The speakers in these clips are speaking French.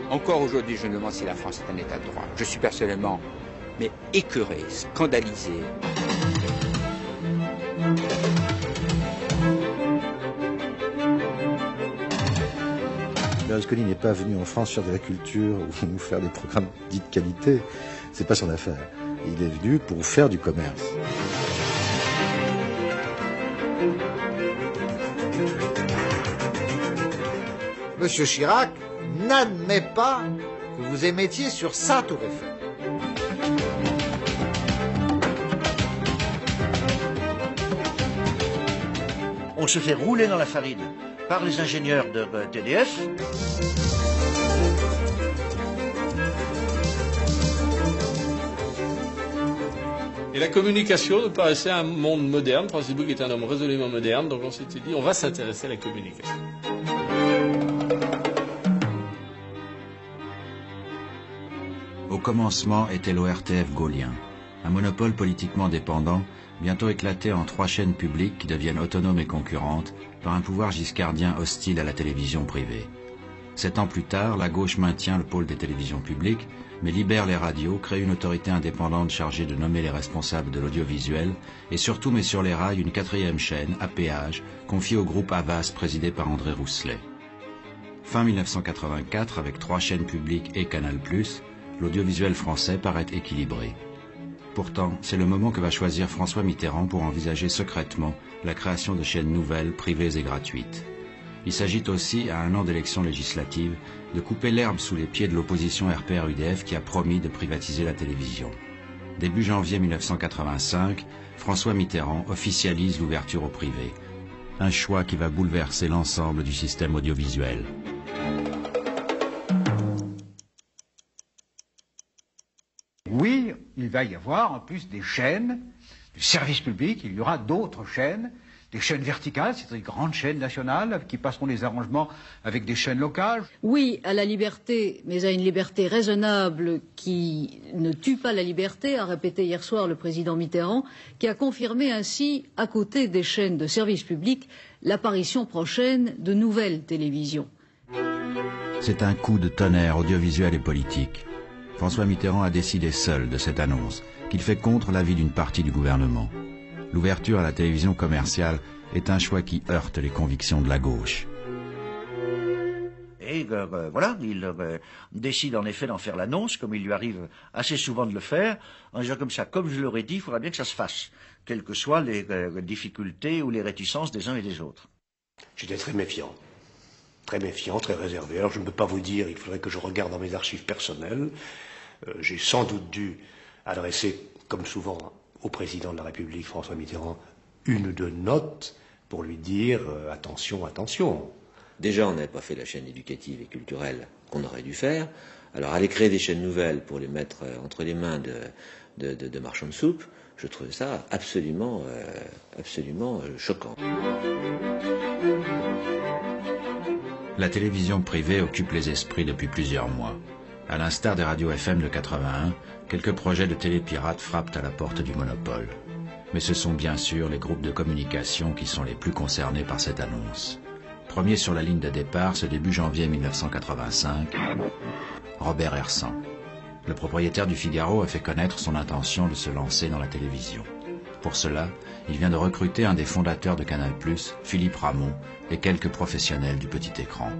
Encore aujourd'hui, je me demande si la France est un État de droit. Je suis personnellement, mais écœuré, scandalisé. Berlusconi n'est pas venu en France faire de la culture ou faire des programmes dits de qualité. C'est pas son affaire. Il est venu pour faire du commerce. Monsieur Chirac n'admet pas que vous émettiez sur sa tour Eiffel. On se fait rouler dans la farine par les ingénieurs de TDF. Et la communication nous paraissait un monde moderne. Francis Bouc est un homme résolument moderne, donc on s'était dit on va s'intéresser à la communication. Au commencement était l'ORTF gaulien, un monopole politiquement dépendant, bientôt éclaté en 3 chaînes publiques qui deviennent autonomes et concurrentes par un pouvoir giscardien hostile à la télévision privée. 7 ans plus tard, la gauche maintient le pôle des télévisions publiques, mais libère les radios, crée une autorité indépendante chargée de nommer les responsables de l'audiovisuel et surtout met sur les rails une 4e chaîne, à péage, confiée au groupe Havas présidé par André Rousselet. Fin 1984, avec 3 chaînes publiques et Canal+, l'audiovisuel français paraît équilibré. Pourtant, c'est le moment que va choisir François Mitterrand pour envisager secrètement la création de chaînes nouvelles, privées et gratuites. Il s'agit aussi, à 1 an d'élections législatives, de couper l'herbe sous les pieds de l'opposition RPR-UDF qui a promis de privatiser la télévision. Début janvier 1985, François Mitterrand officialise l'ouverture au privé. Un choix qui va bouleverser l'ensemble du système audiovisuel. Oui, il va y avoir en plus des chaînes, du service public, il y aura d'autres chaînes, des chaînes verticales, c'est-à-dire des grandes chaînes nationales qui passeront des arrangements avec des chaînes locales. Oui à la liberté, mais à une liberté raisonnable qui ne tue pas la liberté, a répété hier soir le président Mitterrand, qui a confirmé ainsi, à côté des chaînes de service public, l'apparition prochaine de nouvelles télévisions. C'est un coup de tonnerre audiovisuel et politique. François Mitterrand a décidé seul de cette annonce, qu'il fait contre l'avis d'une partie du gouvernement. L'ouverture à la télévision commerciale est un choix qui heurte les convictions de la gauche. Et voilà, il décide en effet d'en faire l'annonce, comme il lui arrive assez souvent de le faire, en disant comme ça, comme je l'aurais dit, il faudra bien que ça se fasse, quelles que soient les difficultés ou les réticences des uns et des autres. J'étais très méfiant, très réservé. Alors je ne peux pas vous dire, il faudrait que je regarde dans mes archives personnelles. J'ai sans doute dû adresser, comme souvent, au président de la République, François Mitterrand, 1 ou 2 notes pour lui dire attention, attention. Déjà, on n'avait pas fait la chaîne éducative et culturelle qu'on aurait dû faire. Alors, aller créer des chaînes nouvelles pour les mettre entre les mains de marchands de soupe, je trouvais ça absolument choquant. La télévision privée occupe les esprits depuis plusieurs mois. À l'instar des radios FM de 81, quelques projets de télépirates frappent à la porte du monopole. Mais ce sont bien sûr les groupes de communication qui sont les plus concernés par cette annonce. Premier sur la ligne de départ, ce début janvier 1985, Robert Hersan. Le propriétaire du Figaro a fait connaître son intention de se lancer dans la télévision. Pour cela, il vient de recruter un des fondateurs de Canal+, Philippe Ramond, et quelques professionnels du petit écran.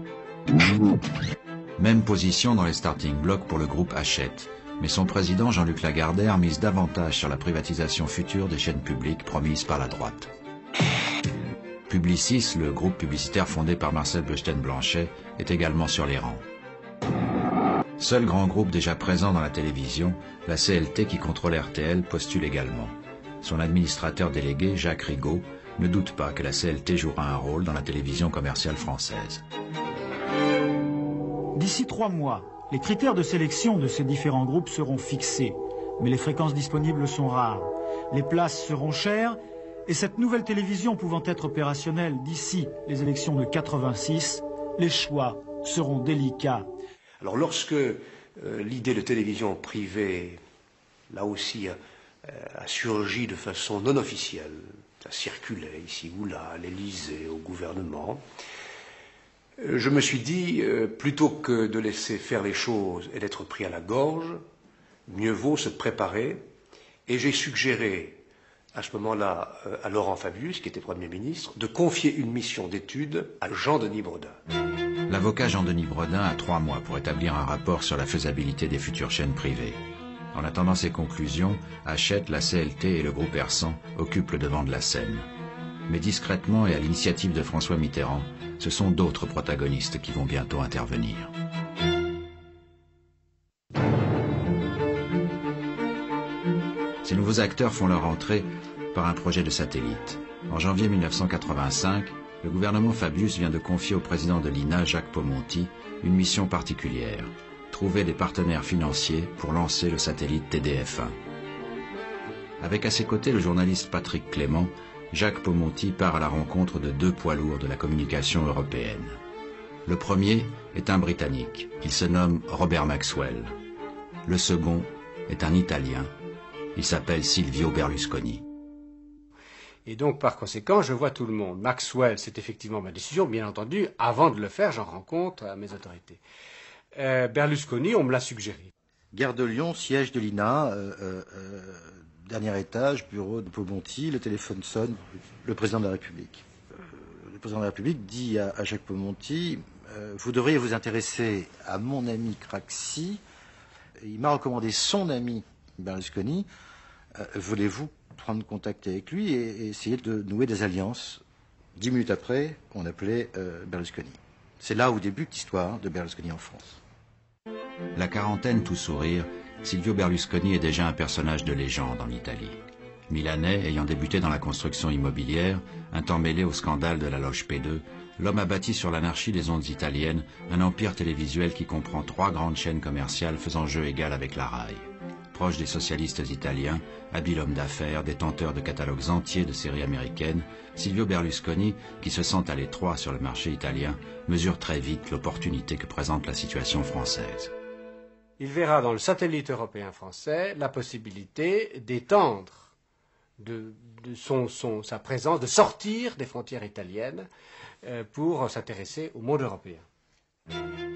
Même position dans les starting blocks pour le groupe Hachette, mais son président Jean-Luc Lagardère mise davantage sur la privatisation future des chaînes publiques promises par la droite. Publicis, le groupe publicitaire fondé par Marcel Buchten-Blanchet, est également sur les rangs. Seul grand groupe déjà présent dans la télévision, la CLT qui contrôle RTL postule également. Son administrateur délégué, Jacques Rigaud, ne doute pas que la CLT jouera un rôle dans la télévision commerciale française. D'ici 3 mois, les critères de sélection de ces différents groupes seront fixés, mais les fréquences disponibles sont rares. Les places seront chères, et cette nouvelle télévision pouvant être opérationnelle d'ici les élections de 86, les choix seront délicats. Alors lorsque l'idée de télévision privée, là aussi, a surgi de façon non officielle, Ça circulait ici ou là, à l'Élysée, au gouvernement. Je me suis dit, plutôt que de laisser faire les choses et d'être pris à la gorge, mieux vaut se préparer. Et j'ai suggéré à ce moment-là à Laurent Fabius, qui était Premier ministre, de confier une mission d'étude à Jean-Denis Bredin. L'avocat Jean-Denis Bredin a 3 mois pour établir un rapport sur la faisabilité des futures chaînes privées. En attendant ses conclusions, Hachette, la CLT et le groupe Hersant occupent le devant de la scène. Mais discrètement et à l'initiative de François Mitterrand, ce sont d'autres protagonistes qui vont bientôt intervenir. Ces nouveaux acteurs font leur entrée par un projet de satellite. En janvier 1985, le gouvernement Fabius vient de confier au président de l'INA, Jacques Paumonty, une mission particulière, trouver des partenaires financiers pour lancer le satellite TDF-1. Avec à ses côtés le journaliste Patrick Clément, Jacques Paumonty part à la rencontre de 2 poids lourds de la communication européenne. Le premier est un Britannique, il se nomme Robert Maxwell. Le second est un Italien, il s'appelle Silvio Berlusconi. Et donc, par conséquent, je vois tout le monde. Maxwell, c'est effectivement ma décision. Bien entendu, avant de le faire, j'en rencontre à mes autorités. Berlusconi, on me l'a suggéré. Gare de Lyon, siège de l'INA, dernier étage, bureau de Paumonty, le téléphone sonne, le président de la République. Le président de la République dit à Jacques Paumonty, vous devriez vous intéresser à mon ami Craxi. Il m'a recommandé son ami Berlusconi. Voulez-vous prendre contact avec lui et essayer de nouer des alliances? 10 minutes après, on appelait Berlusconi. C'est là où débute l'histoire de Berlusconi en France. La quarantaine tout sourire, Silvio Berlusconi est déjà un personnage de légende en Italie. Milanais, ayant débuté dans la construction immobilière, un temps mêlé au scandale de la loge P2, l'homme a bâti sur l'anarchie des ondes italiennes un empire télévisuel qui comprend 3 grandes chaînes commerciales faisant jeu égal avec la RAI. Proche des socialistes italiens, habile homme d'affaires, détenteur de catalogues entiers de séries américaines, Silvio Berlusconi, qui se sent à l'étroit sur le marché italien, mesure très vite l'opportunité que présente la situation française. Il verra dans le satellite européen français la possibilité d'étendre sa présence, de sortir des frontières italiennes pour s'intéresser au monde européen.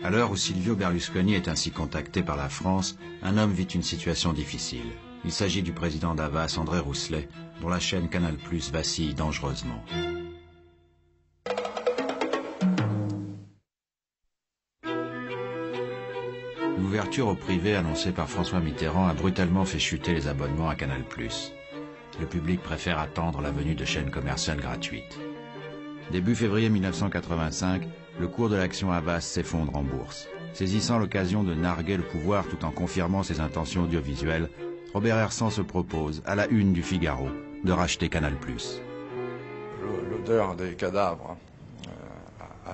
À l'heure où Silvio Berlusconi est ainsi contacté par la France, un homme vit une situation difficile. Il s'agit du président d'Havas, André Rousselet, dont la chaîne Canal+ vacille dangereusement. L'ouverture au privé annoncée par François Mitterrand a brutalement fait chuter les abonnements à Canal+. Le public préfère attendre la venue de chaînes commerciales gratuites. Début février 1985, le cours de l'action Havas s'effondre en bourse. Saisissant l'occasion de narguer le pouvoir tout en confirmant ses intentions audiovisuelles, Robert Hersant se propose, à la une du Figaro, de racheter Canal+. L'odeur des cadavres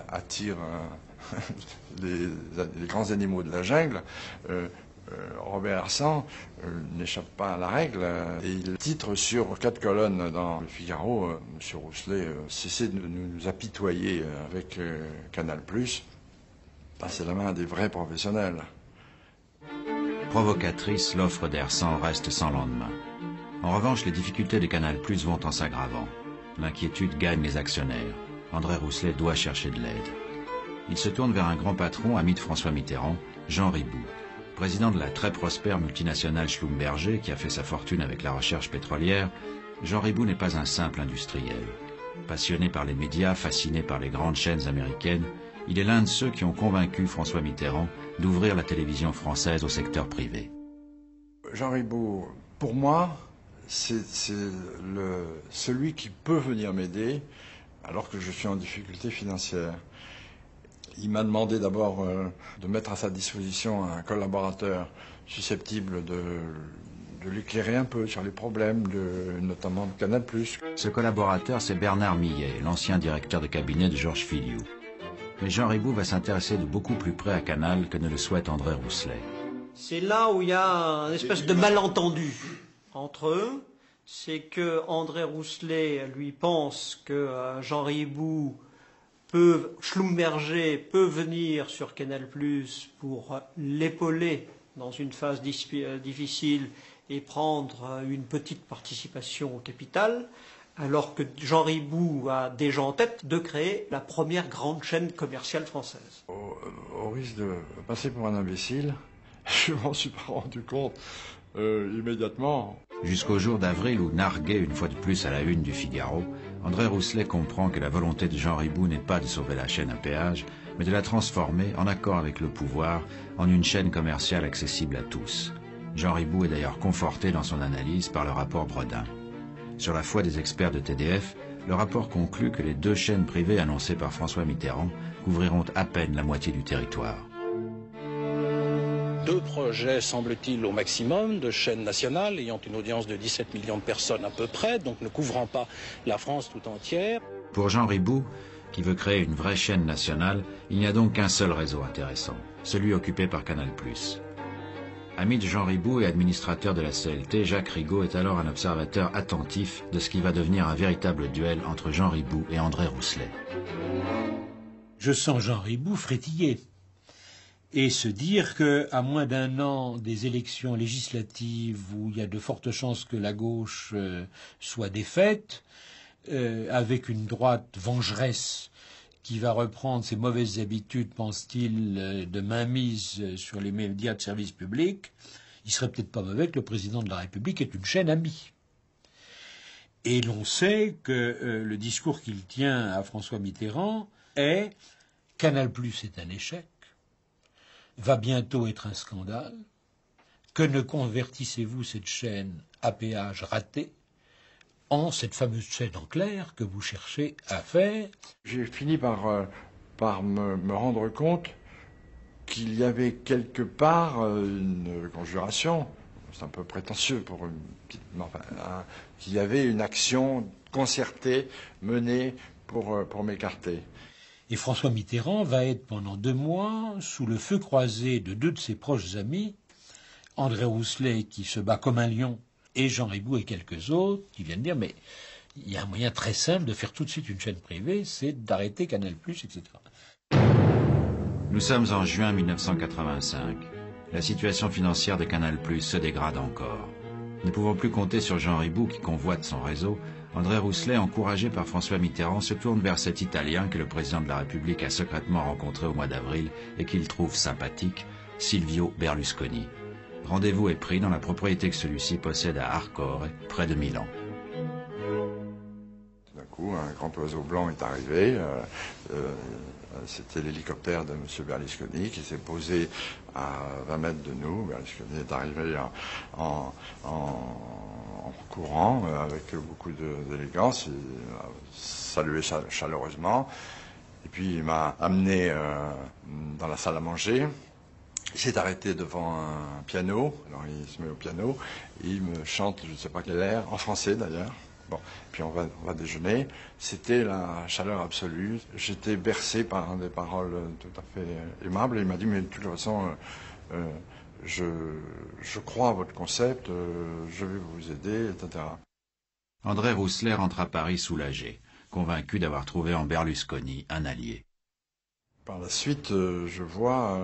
attire les grands animaux de la jungle. Robert Hersant n'échappe pas à la règle et il titre sur 4 colonnes dans le Figaro, M. Rousselet cessez de nous apitoyer avec Canal+, passez la main à des vrais professionnels. Provocatrice, l'offre d'Hersant reste sans lendemain. En revanche, les difficultés de Canal+ vont en s'aggravant. L'inquiétude gagne les actionnaires. André Rousselet doit chercher de l'aide. Il se tourne vers un grand patron, ami de François Mitterrand, Jean Riboud. Président de la très prospère multinationale Schlumberger, qui a fait sa fortune avec la recherche pétrolière, Jean Riboud n'est pas un simple industriel. Passionné par les médias, fasciné par les grandes chaînes américaines, il est l'un de ceux qui ont convaincu François Mitterrand d'ouvrir la télévision française au secteur privé. Jean Riboud, pour moi, c'est celui qui peut venir m'aider alors que je suis en difficulté financière. Il m'a demandé d'abord de mettre à sa disposition un collaborateur susceptible de l'éclairer un peu sur les problèmes, notamment de Canal+. Ce collaborateur, c'est Bernard Millet, l'ancien directeur de cabinet de Georges Filiou. Mais Jean Riboud va s'intéresser de beaucoup plus près à Canal que ne le souhaite André Rousselet. C'est là où il y a une espèce de malentendu entre eux. C'est que André Rousselet, lui, pense que Jean Riboud Schlumberger peut venir sur Canal+ pour l'épauler dans une phase difficile et prendre une petite participation au capital. alors que Jean Ribou a déjà en tête de créer la première grande chaîne commerciale française. Au risque de passer pour un imbécile, je m'en suis pas rendu compte immédiatement. Jusqu'au jour d'avril où, nargué une fois de plus à la une du Figaro, André Rousselet comprend que la volonté de Jean Ribou n'est pas de sauver la chaîne à péage, mais de la transformer, en accord avec le pouvoir, en une chaîne commerciale accessible à tous. Jean Ribou est d'ailleurs conforté dans son analyse par le rapport Bredin. Sur la foi des experts de TDF, le rapport conclut que les 2 chaînes privées annoncées par François Mitterrand couvriront à peine la moitié du territoire. 2 projets, semble-t-il, au maximum, de chaînes nationales ayant une audience de 17 millions de personnes à peu près, donc ne couvrant pas la France tout entière. Pour Jean Ribou, qui veut créer une vraie chaîne nationale, il n'y a donc qu'un seul réseau intéressant, celui occupé par Canal+. Ami de Jean Ribou et administrateur de la CLT, Jacques Rigaud est alors un observateur attentif de ce qui va devenir un véritable duel entre Jean Ribou et André Rousselet. Je sens Jean Ribou frétiller et se dire qu'à moins d'1 an des élections législatives où il y a de fortes chances que la gauche soit défaite, avec une droite vengeresse qui va reprendre ses mauvaises habitudes, pense-t-il, de mainmise sur les médias de service public, il serait peut-être pas mauvais que le président de la République ait une chaîne amie. Et l'on sait que le discours qu'il tient à François Mitterrand est « Canal+ est un échec, va bientôt être un scandale, que ne convertissez-vous cette chaîne à péage ratée en cette fameuse chaîne en clair que vous cherchez à faire ». J'ai fini par me rendre compte qu'il y avait quelque part une conjuration, c'est un peu prétentieux pour une petite... Enfin, qu'il y avait une action concertée, menée pour m'écarter. Et François Mitterrand va être pendant 2 mois sous le feu croisé de 2 de ses proches amis, André Rousselet qui se bat comme un lion, et Jean Ribou et quelques autres qui viennent dire mais il y a un moyen très simple de faire tout de suite une chaîne privée, c'est d'arrêter Canal+, etc. Nous sommes en juin 1985. La situation financière de Canal+ se dégrade encore. Ne pouvant plus compter sur Jean Ribou qui convoite son réseau, André Rousselet, encouragé par François Mitterrand, se tourne vers cet Italien que le président de la République a secrètement rencontré au mois d'avril et qu'il trouve sympathique, Silvio Berlusconi. Rendez-vous est pris dans la propriété que celui-ci possède à Arcore, près de Milan. D'un coup, un grand oiseau blanc est arrivé. C'était l'hélicoptère de M. Berlusconi qui s'est posé à 20 mètres de nous. Berlusconi est arrivé en courant avec beaucoup d'élégance. Il m'a salué chaleureusement. Et puis il m'a amené dans la salle à manger. Il s'est arrêté devant un piano. Alors il se met au piano et il me chante, je ne sais pas quel air, en français d'ailleurs. Bon, puis on va déjeuner. C'était la chaleur absolue. J'étais bercé par des paroles tout à fait aimables. Et il m'a dit, mais de toute façon, je crois à votre concept, je vais vous aider, etc. André Rousselet rentre à Paris soulagé, convaincu d'avoir trouvé en Berlusconi un allié. Par la suite, je vois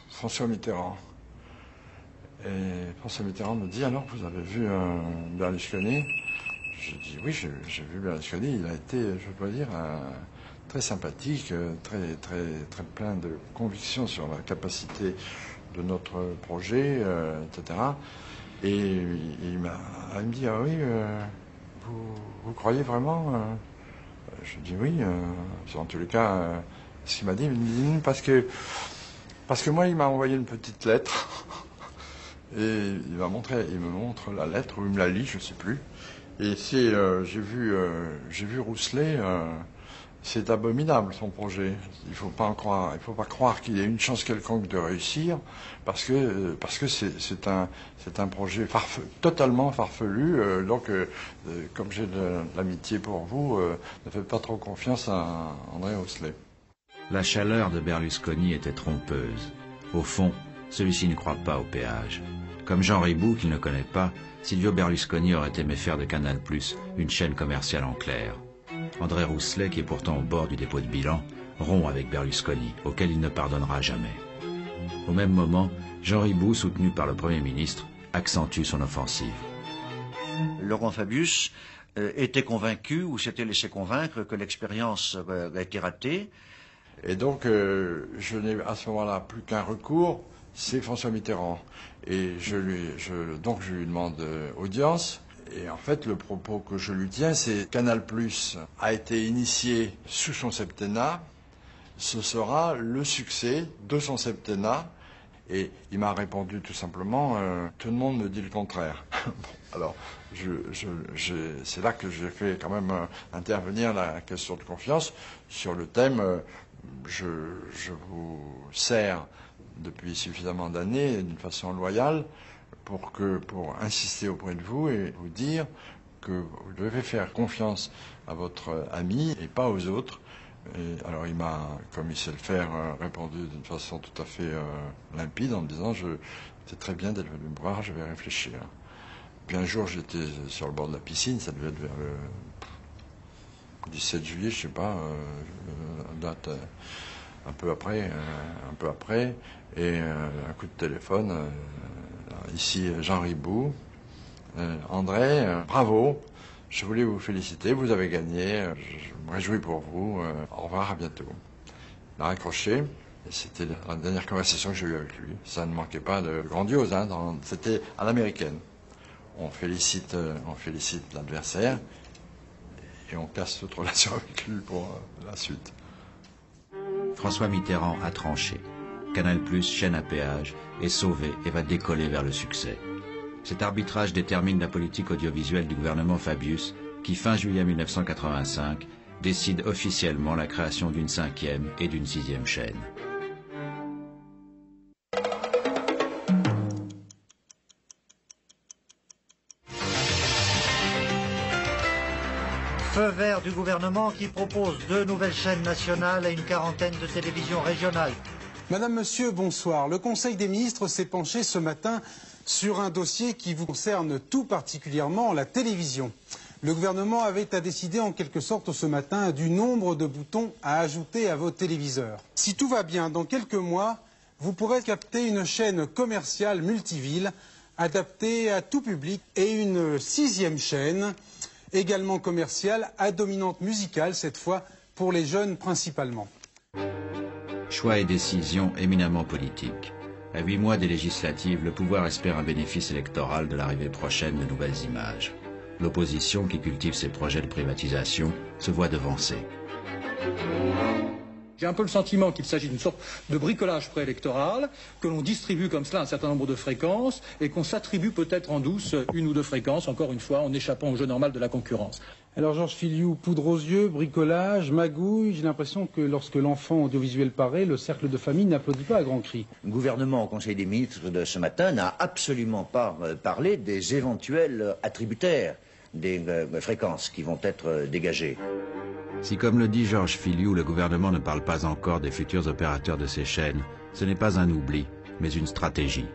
François Mitterrand. Et François Mitterrand me dit, alors, vous avez vu Berlusconi ? Je dis oui, j'ai vu Berlusconi, il a été, je dois dire, très sympathique, très plein de conviction sur la capacité de notre projet, etc. Et il me dit, ah oui, vous croyez vraiment Je dis oui, en tous les cas, ce qu'il m'a dit, parce que moi, il m'a envoyé une petite lettre, et il me montre la lettre, ou il me la lit, je ne sais plus. Et j'ai vu Rousselet, c'est abominable son projet. Il faut pas croire qu'il ait une chance quelconque de réussir, parce que c'est un projet totalement farfelu. Donc, comme j'ai de l'amitié pour vous, ne faites pas trop confiance à André Rousselet. La chaleur de Berlusconi était trompeuse. Au fond, celui-ci ne croit pas au péage. Comme Jean Ribou, qu'il ne connaît pas, Silvio Berlusconi aurait aimé faire de Canal+, une chaîne commerciale en clair. André Rousselet, qui est pourtant au bord du dépôt de bilan, rompt avec Berlusconi, auquel il ne pardonnera jamais. Au même moment, Jean Ribou, soutenu par le Premier ministre, accentue son offensive. Laurent Fabius était convaincu ou s'était laissé convaincre que l'expérience a été ratée. Et donc, je n'ai à ce moment-là plus qu'un recours, c'est François Mitterrand. Et donc je lui demande audience. Et en fait, le propos que je lui tiens, c'est Canal+ a été initié sous son septennat. Ce sera le succès de son septennat. Et il m'a répondu tout simplement, tout le monde me dit le contraire. Bon, alors, c'est là que j'ai fait quand même intervenir la question de confiance sur le thème. Je vous sers depuis suffisamment d'années d'une façon loyale pour insister auprès de vous et vous dire que vous devez faire confiance à votre ami et pas aux autres. Et alors il m'a, comme il sait le faire, répondu d'une façon tout à fait limpide en me disant c'est très bien d'être venu me voir, je vais réfléchir. Puis un jour j'étais sur le bord de la piscine, ça devait être vers le 17 juillet, je sais pas, date un peu après, et un coup de téléphone, ici Jean Ribou, André, bravo, je voulais vous féliciter, vous avez gagné, je me réjouis pour vous, au revoir, à bientôt. Il a raccroché, et c'était la dernière conversation que j'ai eue avec lui. Ça ne manquait pas de grandiose, hein, c'était à l'américaine. On félicite l'adversaire, et on casse toute relation avec lui pour la suite. François Mitterrand a tranché. Canal+, chaîne à péage, est sauvé et va décoller vers le succès. Cet arbitrage détermine la politique audiovisuelle du gouvernement Fabius, qui, fin juillet 1985, décide officiellement la création d'une 5e et d'une 6e chaîne. Feu vert du gouvernement qui propose 2 nouvelles chaînes nationales et une quarantaine de télévisions régionales. Madame, Monsieur, bonsoir. Le Conseil des ministres s'est penché ce matin sur un dossier qui vous concerne tout particulièrement, la télévision. Le gouvernement avait à décider en quelque sorte ce matin du nombre de boutons à ajouter à vos téléviseurs. Si tout va bien, dans quelques mois, vous pourrez capter une chaîne commerciale multiville adaptée à tout public et une 6e chaîne également commerciale à dominante musicale, cette fois pour les jeunes principalement. Choix et décisions éminemment politiques. À 8 mois des législatives, le pouvoir espère un bénéfice électoral de l'arrivée prochaine de nouvelles images. L'opposition, qui cultive ses projets de privatisation, se voit devancer. J'ai un peu le sentiment qu'il s'agit d'une sorte de bricolage préélectoral, que l'on distribue comme cela un certain nombre de fréquences et qu'on s'attribue peut-être en douce 1 ou 2 fréquences, encore une fois, en échappant au jeu normal de la concurrence. Alors Georges Filiou, poudre aux yeux, bricolage, magouille, j'ai l'impression que lorsque l'enfant audiovisuel paraît, le cercle de famille n'applaudit pas à grands cris. Le gouvernement au Conseil des ministres de ce matin n'a absolument pas parlé des éventuels attributaires des fréquences qui vont être dégagées. Si, comme le dit Georges Filiou, le gouvernement ne parle pas encore des futurs opérateurs de ces chaînes, ce n'est pas un oubli, mais une stratégie.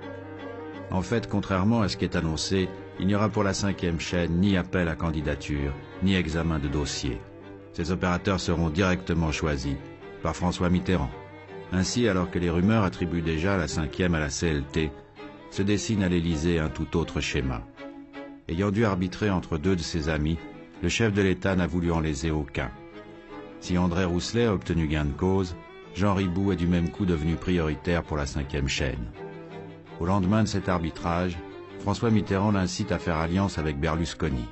En fait, contrairement à ce qui est annoncé, il n'y aura pour la 5e chaîne ni appel à candidature, ni examen de dossier. Ces opérateurs seront directement choisis par François Mitterrand. Ainsi, alors que les rumeurs attribuent déjà la 5e à la CLT, se dessine à l'Élysée un tout autre schéma. Ayant dû arbitrer entre 2 de ses amis, le chef de l'État n'a voulu en léser aucun. Si André Rousselet a obtenu gain de cause, Jean Ribou est du même coup devenu prioritaire pour la 5e chaîne. Au lendemain de cet arbitrage, François Mitterrand l'incite à faire alliance avec Berlusconi.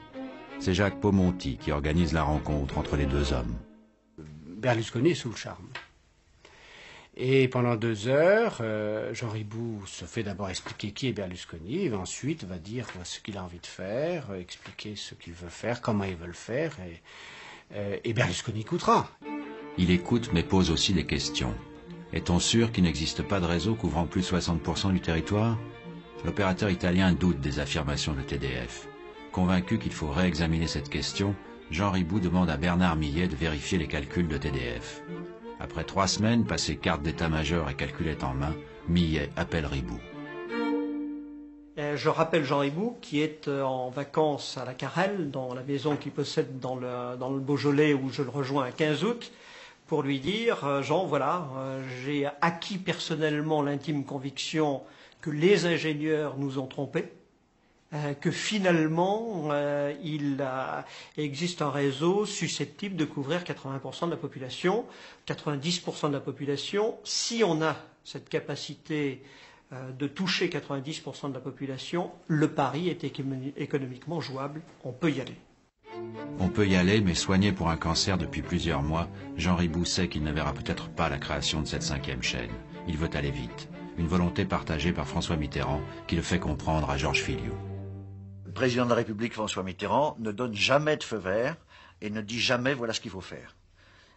C'est Jacques Paumonti qui organise la rencontre entre les 2 hommes. Berlusconi est sous le charme. Et pendant 2 heures, Jean Ribou se fait d'abord expliquer qui est Berlusconi, et ensuite va dire ce qu'il a envie de faire, expliquer ce qu'il veut faire, comment il veut le faire, et Berlusconi écoutera. Il écoute mais pose aussi des questions. Est-on sûr qu'il n'existe pas de réseau couvrant plus de 60% du territoire? L'opérateur italien doute des affirmations de TDF. Convaincu qu'il faut réexaminer cette question, Jean Ribou demande à Bernard Millet de vérifier les calculs de TDF. Après 3 semaines passées carte d'état-major et calculette en main, Millet appelle Ribou. Je rappelle Jean Ribou qui est en vacances à la Carrel, dans la maison qu'il possède dans le Beaujolais où je le rejoins à 15 août, pour lui dire, Jean, voilà, j'ai acquis personnellement l'intime conviction que les ingénieurs nous ont trompés que finalement il existe un réseau susceptible de couvrir 80% de la population, 90% de la population. Si on a cette capacité de toucher 90% de la population, le pari est économiquement jouable, on peut y aller. On peut y aller, mais soigné pour un cancer depuis plusieurs mois, Jean Ribou sait qu'il ne verra peut-être pas la création de cette 5e chaîne. Il veut aller vite. Une volonté partagée par François Mitterrand, qui le fait comprendre à Georges Filiou. Le président de la République, François Mitterrand, ne donne jamais de feu vert et ne dit jamais voilà ce qu'il faut faire.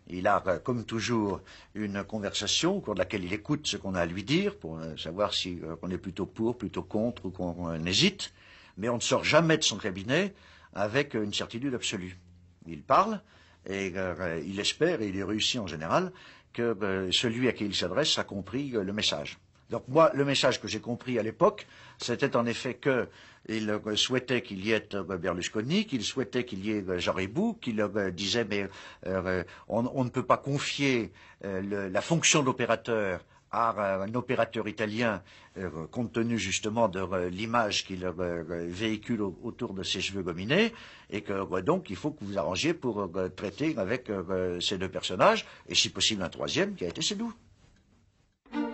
Il a, comme toujours, une conversation au cours de laquelle il écoute ce qu'on a à lui dire pour savoir si on est plutôt pour, plutôt contre ou qu'on hésite. Mais on ne sort jamais de son cabinet avec une certitude absolue. Il parle et il espère, et il réussit en général, que celui à qui il s'adresse a compris le message. Donc moi, le message que j'ai compris à l'époque, c'était en effet qu'il souhaitait qu'il y ait Berlusconi, qu'il souhaitait qu'il y ait Jean Ribou, qu'il disait mais on ne peut pas confier la fonction d'opérateur à un opérateur italien, compte tenu justement de l'image qu'il véhicule autour de ses cheveux gominés, et que donc il faut que vous arrangiez pour traiter avec ces deux personnages, et si possible un troisième qui a été Seydoux.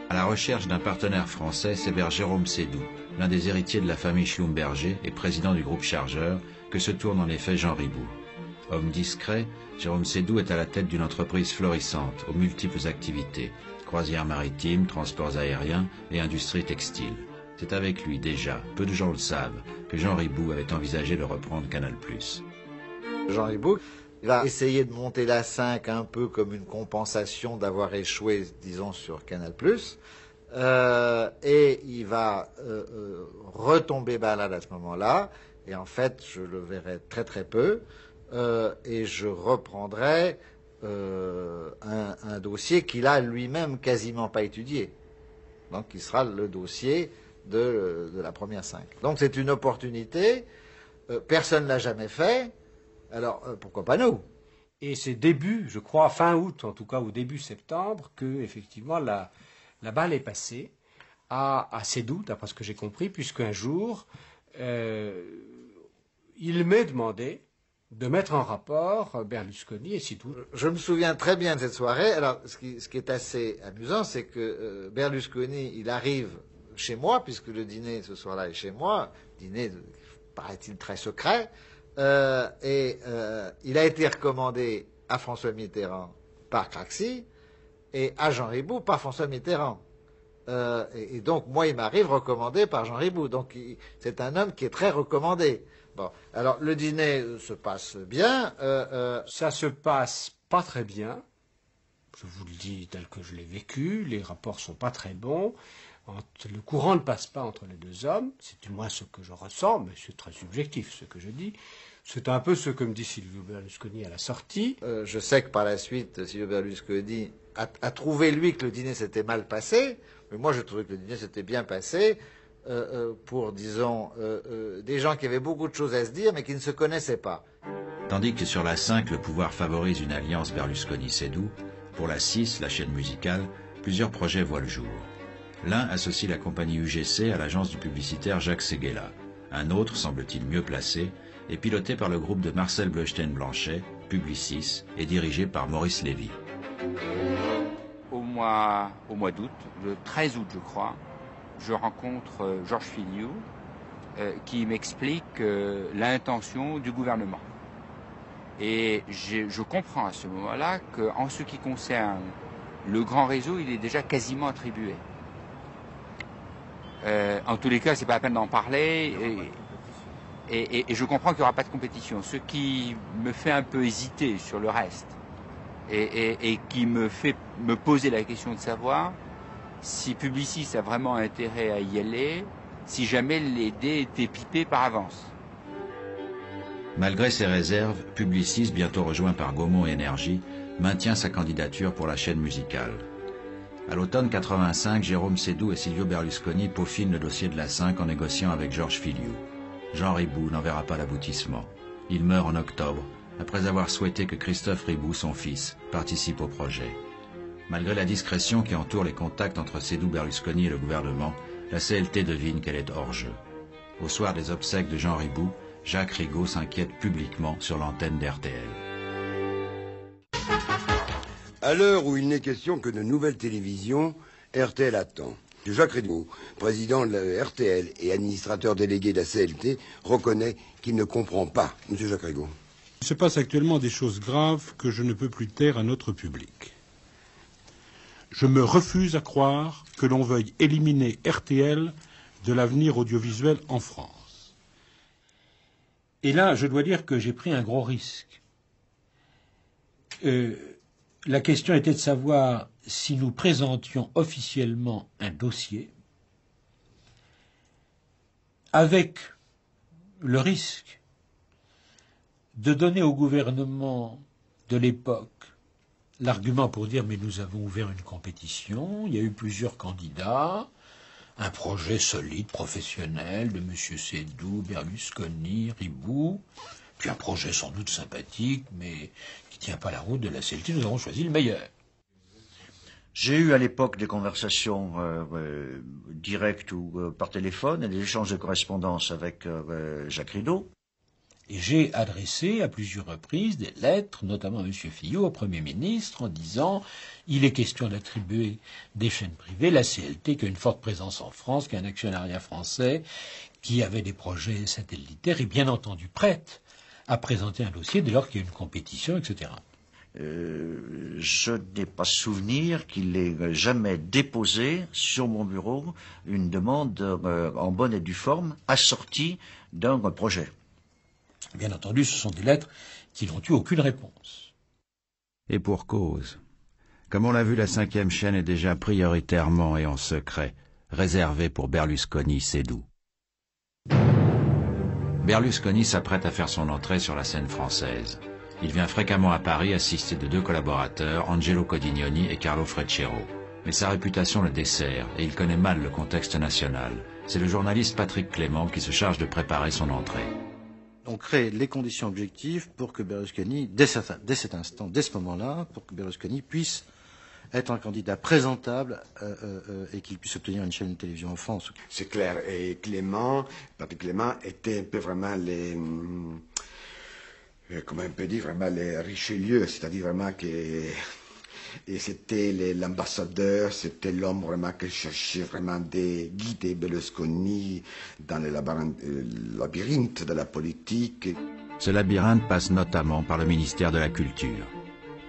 À la recherche d'un partenaire français s'héberge Jérôme Seydoux, l'un des héritiers de la famille Schlumberger et président du groupe Chargeur, que se tourne en effet Jean Ribou. Homme discret, Jérôme Seydoux est à la tête d'une entreprise florissante, aux multiples activités, croisières maritimes, transports aériens et industrie textile. C'est avec lui déjà, peu de gens le savent, que Jean Ribou avait envisagé de reprendre Canal+. Jean Ribou va essayer de monter la 5 un peu comme une compensation d'avoir échoué, disons, sur Canal+. Et il va retomber malade à ce moment-là. Et en fait, je le verrai très très peu. Et je reprendrai un dossier qu'il a lui-même quasiment pas étudié. Donc, qui sera le dossier de la première 5. Donc, c'est une opportunité. Personne ne l'a jamais fait. Alors, pourquoi pas nous? Et c'est début, je crois, fin août, en tout cas, ou début septembre, que, effectivement, la balle est passée à Seydoux, d'après ce que j'ai compris, puisqu'un jour, il m'est demandé de mettre en rapport Berlusconi et Seydoux. Je me souviens très bien de cette soirée. Alors, ce qui est assez amusant, c'est que Berlusconi, il arrive chez moi, puisque le dîner ce soir-là est chez moi, dîner, paraît-il, très secret. Il a été recommandé à François Mitterrand par Craxi et à Jean Ribou par François Mitterrand. Et donc, moi, il m'arrive recommandé par Jean Ribou. Donc, c'est un homme qui est très recommandé. Bon, alors, le dîner se passe bien. Ça se passe pas très bien. Je vous le dis tel que je l'ai vécu. Les rapports sont pas très bons. Le courant ne passe pas entre les deux hommes. C'est du moins ce que je ressens, mais c'est très subjectif ce que je dis. C'est un peu ce que me dit Silvio Berlusconi à la sortie. Je sais que par la suite, Silvio Berlusconi a trouvé, lui, que le dîner s'était mal passé. Mais moi, je trouvais que le dîner s'était bien passé pour, disons, des gens qui avaient beaucoup de choses à se dire, mais qui ne se connaissaient pas. Tandis que sur la 5, le pouvoir favorise une alliance Berlusconi-Seydoux, pour la 6, la chaîne musicale, plusieurs projets voient le jour. L'un associe la compagnie UGC à l'agence du publicitaire Jacques Séguéla. Un autre, semble-t-il mieux placé, est piloté par le groupe de Marcel Bleustein-Blanchet, Publicis, et dirigé par Maurice Lévy. Au mois d'août, le 13 août je crois, je rencontre Georges Filiou qui m'explique l'intention du gouvernement. Et je comprends à ce moment-là qu'en ce qui concerne le grand réseau, il est déjà quasiment attribué. En tous les cas, c'est pas la peine d'en parler. Et je comprends qu'il n'y aura pas de compétition. Ce qui me fait un peu hésiter sur le reste et qui me fait me poser la question de savoir si Publicis a vraiment intérêt à y aller, si jamais les dés étaient pipés par avance. Malgré ses réserves, Publicis, bientôt rejoint par Gaumont Énergie, maintient sa candidature pour la chaîne musicale. À l'automne 85, Jérôme Seydoux et Silvio Berlusconi peaufinent le dossier de la 5 en négociant avec Georges Filiou. Jean Ribou n'en verra pas l'aboutissement. Il meurt en octobre, après avoir souhaité que Christophe Ribou, son fils, participe au projet. Malgré la discrétion qui entoure les contacts entre Seydoux, Berlusconi et le gouvernement, la CLT devine qu'elle est hors jeu. Au soir des obsèques de Jean Ribou, Jacques Rigaud s'inquiète publiquement sur l'antenne d'RTL. À l'heure où il n'est question que de nouvelles télévisions, RTL attend. Jacques Rigaud, président de la RTL et administrateur délégué de la CLT, reconnaît qu'il ne comprend pas. Monsieur Jacques Rigaud. Il se passe actuellement des choses graves que je ne peux plus taire à notre public. Je me refuse à croire que l'on veuille éliminer RTL de l'avenir audiovisuel en France. Et là, je dois dire que j'ai pris un gros risque. La question était de savoir si nous présentions officiellement un dossier avec le risque de donner au gouvernement de l'époque l'argument pour dire mais nous avons ouvert une compétition, il y a eu plusieurs candidats, un projet solide, professionnel de M. Seydoux, Berlusconi, Ribou, puis un projet sans doute sympathique mais qui ne tient pas la route de la CLT, nous avons choisi le meilleur. J'ai eu à l'époque des conversations directes ou par téléphone et des échanges de correspondance avec Jacques Rigaud. Et j'ai adressé à plusieurs reprises des lettres, notamment à M. Fillot, au Premier ministre, en disant « Il est question d'attribuer des chaînes privées, la CLT qui a une forte présence en France, qui a un actionnariat français, qui avait des projets satellitaires, et bien entendu prête à présenter un dossier dès lors qu'il y a une compétition, etc. » Je n'ai pas souvenir qu'il ait jamais déposé sur mon bureau une demande en bonne et due forme assortie d'un projet. Bien entendu, ce sont des lettres qui n'ont eu aucune réponse. Et pour cause. Comme on l'a vu, la 5e chaîne est déjà prioritairement et en secret réservée pour Berlusconi Seydoux. Berlusconi s'apprête à faire son entrée sur la scène française. Il vient fréquemment à Paris assisté de 2 collaborateurs, Angelo Codignoni et Carlo Freccero. Mais sa réputation le dessert et il connaît mal le contexte national. C'est le journaliste Patrick Clément qui se charge de préparer son entrée. On crée les conditions objectives pour que Berlusconi, dès cet instant, dès ce moment-là, pour que Berlusconi puisse être un candidat présentable et qu'il puisse obtenir une chaîne de télévision en France. C'est clair. Et Patrick Clément était un peu vraiment comment on peut dire, vraiment les Richelieu, c'est-à-dire vraiment que c'était l'ambassadeur, c'était l'homme vraiment qui cherchait vraiment de guider Berlusconi dans le labyrinthe de la politique. Ce labyrinthe passe notamment par le ministère de la Culture.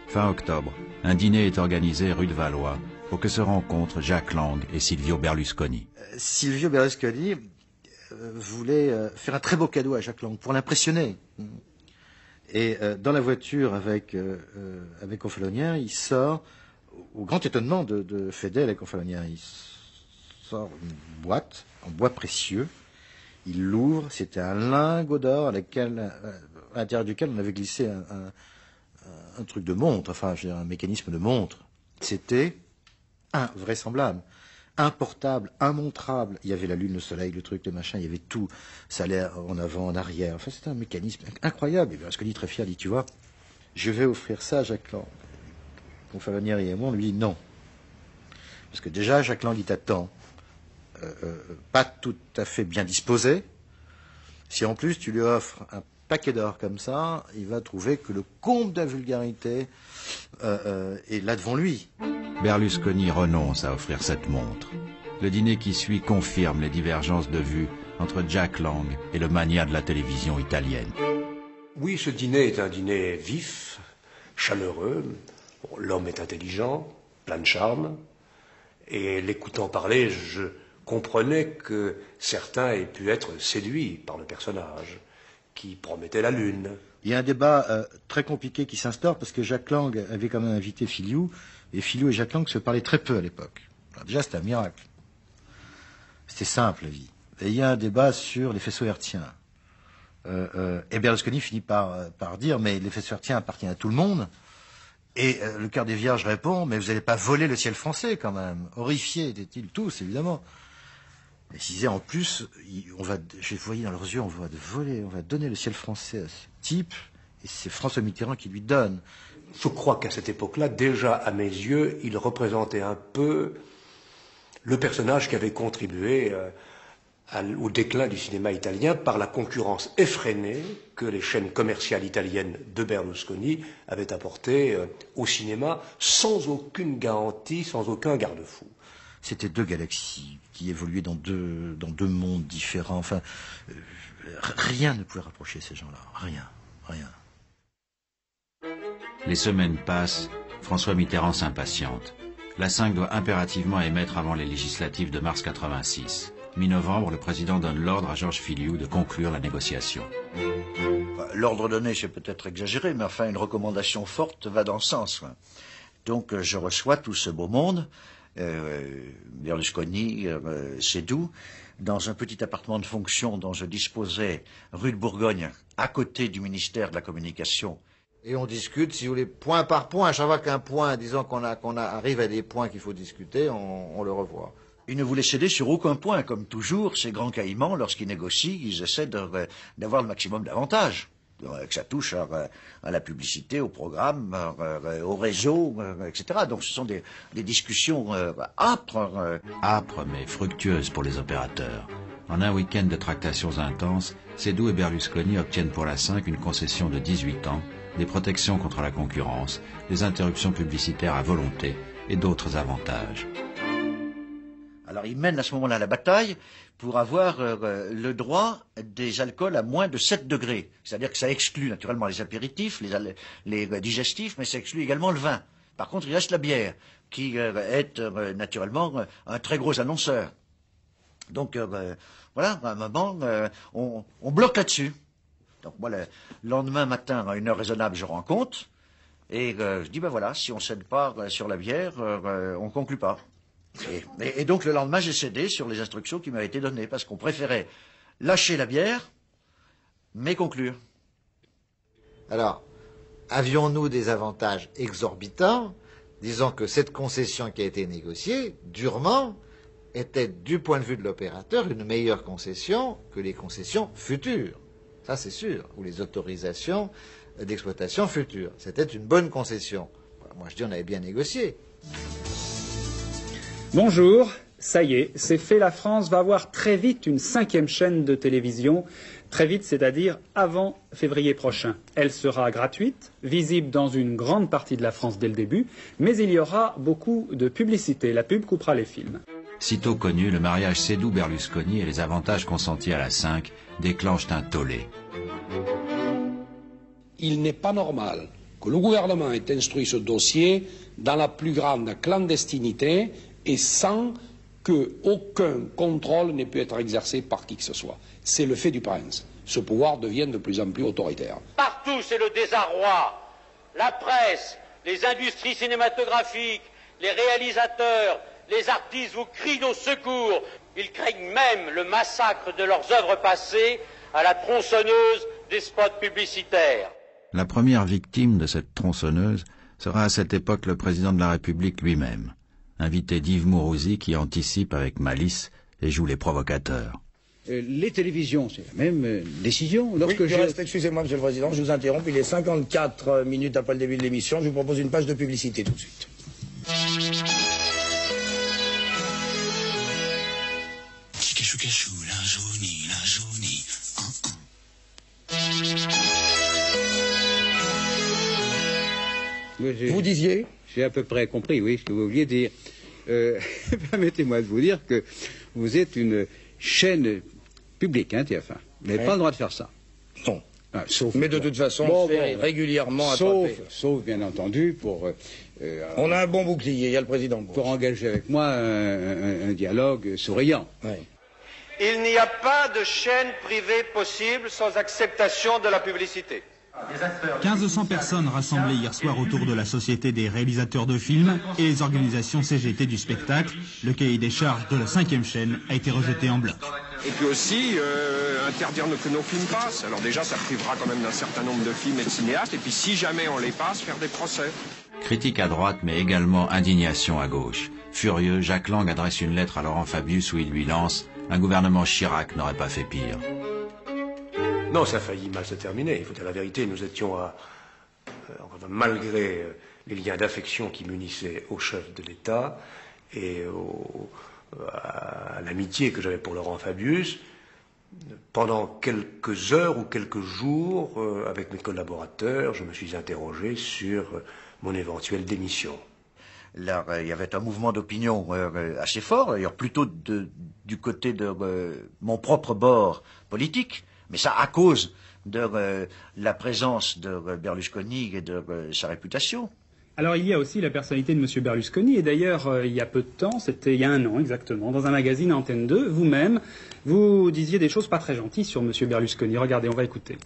Fin octobre, un dîner est organisé rue de Valois pour que se rencontrent Jacques Lang et Silvio Berlusconi. Silvio Berlusconi voulait faire un très beau cadeau à Jacques Lang pour l'impressionner. Et dans la voiture avec Confalonien, il sort, au grand étonnement de Fedel et Confalonien, il sort une boîte en bois précieux, il l'ouvre, c'était un lingot d'or à l'intérieur duquel on avait glissé un truc de montre, enfin je veux dire, un mécanisme de montre. C'était invraisemblable. Un portable, immontrable. Il y avait la lune, le soleil, le truc, le machin, il y avait tout. Ça allait en avant, en arrière. Enfin, c'était un mécanisme incroyable. Et Berlusconi, très fier, dit, tu vois, je vais offrir ça à Jacques Lang. Confalonieri et moi, on lui dit non. Parce que déjà, Jacques Lang, il t'attend. Pas tout à fait bien disposé. Si en plus, tu lui offres un paquet d'or comme ça, il va trouver que le comble de la vulgarité est là devant lui. Berlusconi renonce à offrir cette montre. Le dîner qui suit confirme les divergences de vues entre Jack Lang et le mania de la télévision italienne. Oui, ce dîner est un dîner vif, chaleureux. L'homme est intelligent, plein de charme. Et l'écoutant parler, je comprenais que certains aient pu être séduits par le personnage, qui promettait la lune. Il y a un débat très compliqué qui s'instaure parce que Jacques Lang avait quand même invité Filiou, et Filiou et Jacques Lang se parlaient très peu à l'époque. Alors déjà, c'était un miracle. C'était simple, la vie. Et il y a un débat sur les faisceaux hertziens. Et Berlusconi finit par dire, mais les faisceaux hertziens appartiennent à tout le monde. Et le cœur des vierges répond, mais vous n'allez pas voler le ciel français quand même. Horrifiés étaient-ils tous, évidemment. Et ils disaient, en plus, je voyais dans leurs yeux, on va donner le ciel français à ce type, et c'est François Mitterrand qui lui donne. Je crois qu'à cette époque-là, déjà à mes yeux, il représentait un peu le personnage qui avait contribué au déclin du cinéma italien par la concurrence effrénée que les chaînes commerciales italiennes de Berlusconi avaient apportée au cinéma sans aucune garantie, sans aucun garde-fou. C'était deux galaxies qui évoluaient dans deux mondes différents. Enfin, rien ne pouvait rapprocher ces gens-là. Rien. Les semaines passent, François Mitterrand s'impatiente. La 5 doit impérativement émettre avant les législatives de mars 86. Mi-novembre, le président donne l'ordre à Georges Filiou de conclure la négociation. L'ordre donné, c'est peut-être exagéré, mais enfin, une recommandation forte va dans ce sens. Donc, je reçois tout ce beau monde, Berlusconi, Seydoux, dans un petit appartement de fonction dont je disposais rue de Bourgogne, à côté du ministère de la Communication. Et on discute, si vous voulez, point par point. À chaque fois qu'un point, disons qu'on arrive à des points qu'il faut discuter, on le revoit. Ils ne voulaient céder sur aucun point. Comme toujours, ces grands caïmans, lorsqu'ils négocient, ils essaient d'avoir le maximum d'avantages. Que ça touche à la publicité, au programme, au réseau, etc. Donc ce sont des discussions âpres. Âpres mais fructueuses pour les opérateurs. En un week-end de tractations intenses, Seydoux et Berlusconi obtiennent pour la 5 une concession de 18 ans, des protections contre la concurrence, des interruptions publicitaires à volonté et d'autres avantages. Alors ils mènent à ce moment-là la bataille pour avoir le droit des alcools à moins de 7 degrés. C'est-à-dire que ça exclut naturellement les apéritifs, les digestifs, mais ça exclut également le vin. Par contre, il reste la bière, qui est naturellement un très gros annonceur. Donc voilà, à un moment, on bloque là-dessus. Donc moi, le lendemain matin, à une heure raisonnable, je rends compte, et je dis, ben voilà, si on ne cède pas sur la bière, on ne conclut pas. Et donc le lendemain, j'ai cédé sur les instructions qui m'avaient été données, parce qu'on préférait lâcher la bière, mais conclure. Alors, avions-nous des avantages exorbitants, disant que cette concession qui a été négociée, durement, était, du point de vue de l'opérateur, une meilleure concession que les concessions futures. Ça, c'est sûr. Ou les autorisations d'exploitation futures. C'était une bonne concession. Moi, je dis, on avait bien négocié. Bonjour, ça y est, c'est fait, la France va avoir très vite une 5e chaîne de télévision, très vite, c'est-à-dire avant février prochain. Elle sera gratuite, visible dans une grande partie de la France dès le début, mais il y aura beaucoup de publicité, la pub coupera les films. Sitôt connu, le mariage Seydoux-Berlusconi et les avantages consentis à la 5 déclenchent un tollé. Il n'est pas normal que le gouvernement ait instruit ce dossier dans la plus grande clandestinité et sans qu'aucun contrôle n'ait pu être exercé par qui que ce soit. C'est le fait du prince. Ce pouvoir devient de plus en plus autoritaire. Partout, c'est le désarroi. La presse, les industries cinématographiques, les réalisateurs, les artistes vous crient au secours. Ils craignent même le massacre de leurs œuvres passées à la tronçonneuse des spots publicitaires. La première victime de cette tronçonneuse sera à cette époque le président de la République lui-même, invité d'Yves Mourouzi qui anticipe avec malice et joue les provocateurs. Les télévisions, c'est la même décision. Excusez-moi, Monsieur le Président, je vous interromps. Il est 54 minutes après le début de l'émission. Je vous propose une page de publicité tout de suite. Vous disiez? J'ai à peu près compris, oui, ce que vous vouliez dire. Permettez-moi de vous dire que vous êtes une chaîne publique, hein, TF1. Vous n'avez pas le droit de faire ça. Non. Ah, sauf mais de toute façon, on se fait régulièrement attraper. Sauf, bien entendu, pour... on a un bon bouclier, il y a le président. Pour engager avec moi un dialogue souriant. Oui. Il n'y a pas de chaîne privée possible sans acceptation de la publicité. 1500 personnes rassemblées hier soir autour de la Société des réalisateurs de films et les organisations CGT du spectacle. Le cahier des charges de la 5e chaîne a été rejeté en bloc. Et puis aussi, interdire que nos films passent. Alors déjà, ça privera quand même d'un certain nombre de films et de cinéastes. Et puis si jamais on les passe, faire des procès. Critique à droite, mais également indignation à gauche. Furieux, Jacques Lang adresse une lettre à Laurent Fabius où il lui lance « Un gouvernement Chirac n'aurait pas fait pire ». Non, ça a failli mal se terminer. Il faut dire la vérité, nous étions malgré les liens d'affection qui m'unissaient au chef de l'État et à l'amitié que j'avais pour Laurent Fabius, pendant quelques heures ou quelques jours, avec mes collaborateurs, je me suis interrogé sur mon éventuelle démission. Là, il y avait un mouvement d'opinion assez fort, d'ailleurs plutôt du côté de mon propre bord politique, mais ça à cause de la présence de Berlusconi et de sa réputation. Alors il y a aussi la personnalité de M. Berlusconi, et d'ailleurs il y a peu de temps, c'était il y a 1 an exactement, dans un magazine Antenne 2, vous-même, vous disiez des choses pas très gentilles sur M. Berlusconi. Regardez, on va écouter.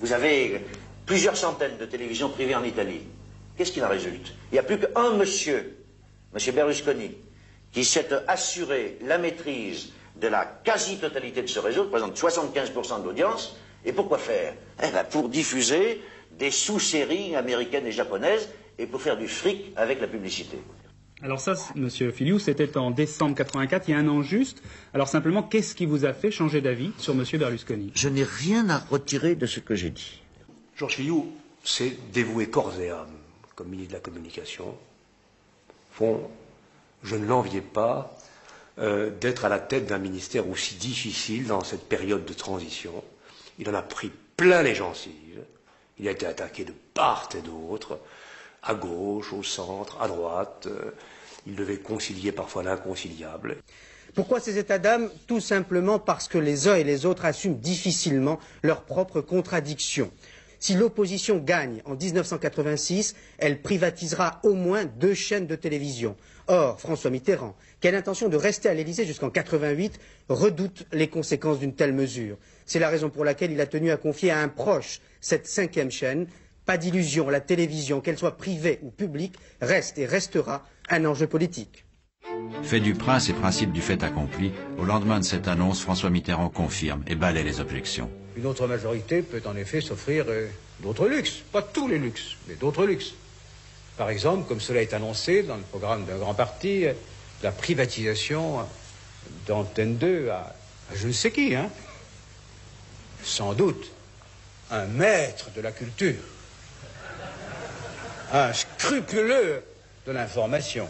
Vous avez plusieurs centaines de télévisions privées en Italie. Qu'est-ce qu'il en résulte? Il n'y a plus qu'un monsieur, M. Berlusconi, qui s'est assuré la maîtrise de la quasi-totalité de ce réseau, qui représente 75% de l'audience. Et pourquoi faire? Eh bien, pour diffuser des sous-séries américaines et japonaises et pour faire du fric avec la publicité. Alors ça, Monsieur Filiou, c'était en décembre 84, il y a 1 an juste. Alors simplement, qu'est-ce qui vous a fait changer d'avis sur M. Berlusconi? Je n'ai rien à retirer de ce que j'ai dit. Georges Filiou s'est dévoué corps et âme comme ministre de la Communication. Au fond, je ne l'enviais pas d'être à la tête d'un ministère aussi difficile dans cette période de transition. Il en a pris plein les gencives. Il a été attaqué de part et d'autre, à gauche, au centre, à droite. Il devait concilier parfois l'inconciliable. Pourquoi ces états d'âme? Tout simplement parce que les uns et les autres assument difficilement leurs propres contradictions. Si l'opposition gagne en 1986, elle privatisera au moins 2 chaînes de télévision. Or, François Mitterrand, qui a l'intention de rester à l'Élysée jusqu'en 88, redoute les conséquences d'une telle mesure. C'est la raison pour laquelle il a tenu à confier à un proche cette 5e chaîne. Pas d'illusion, la télévision, qu'elle soit privée ou publique, reste et restera un enjeu politique. Fait du prince et principe du fait accompli, au lendemain de cette annonce, François Mitterrand confirme et balaie les objections. Une autre majorité peut en effet s'offrir d'autres luxes, pas tous les luxes, mais d'autres luxes. Par exemple, comme cela est annoncé dans le programme d'un grand parti, la privatisation d'Antenne 2 à je ne sais qui, hein. Sans doute un maître de la culture, un scrupuleux de l'information.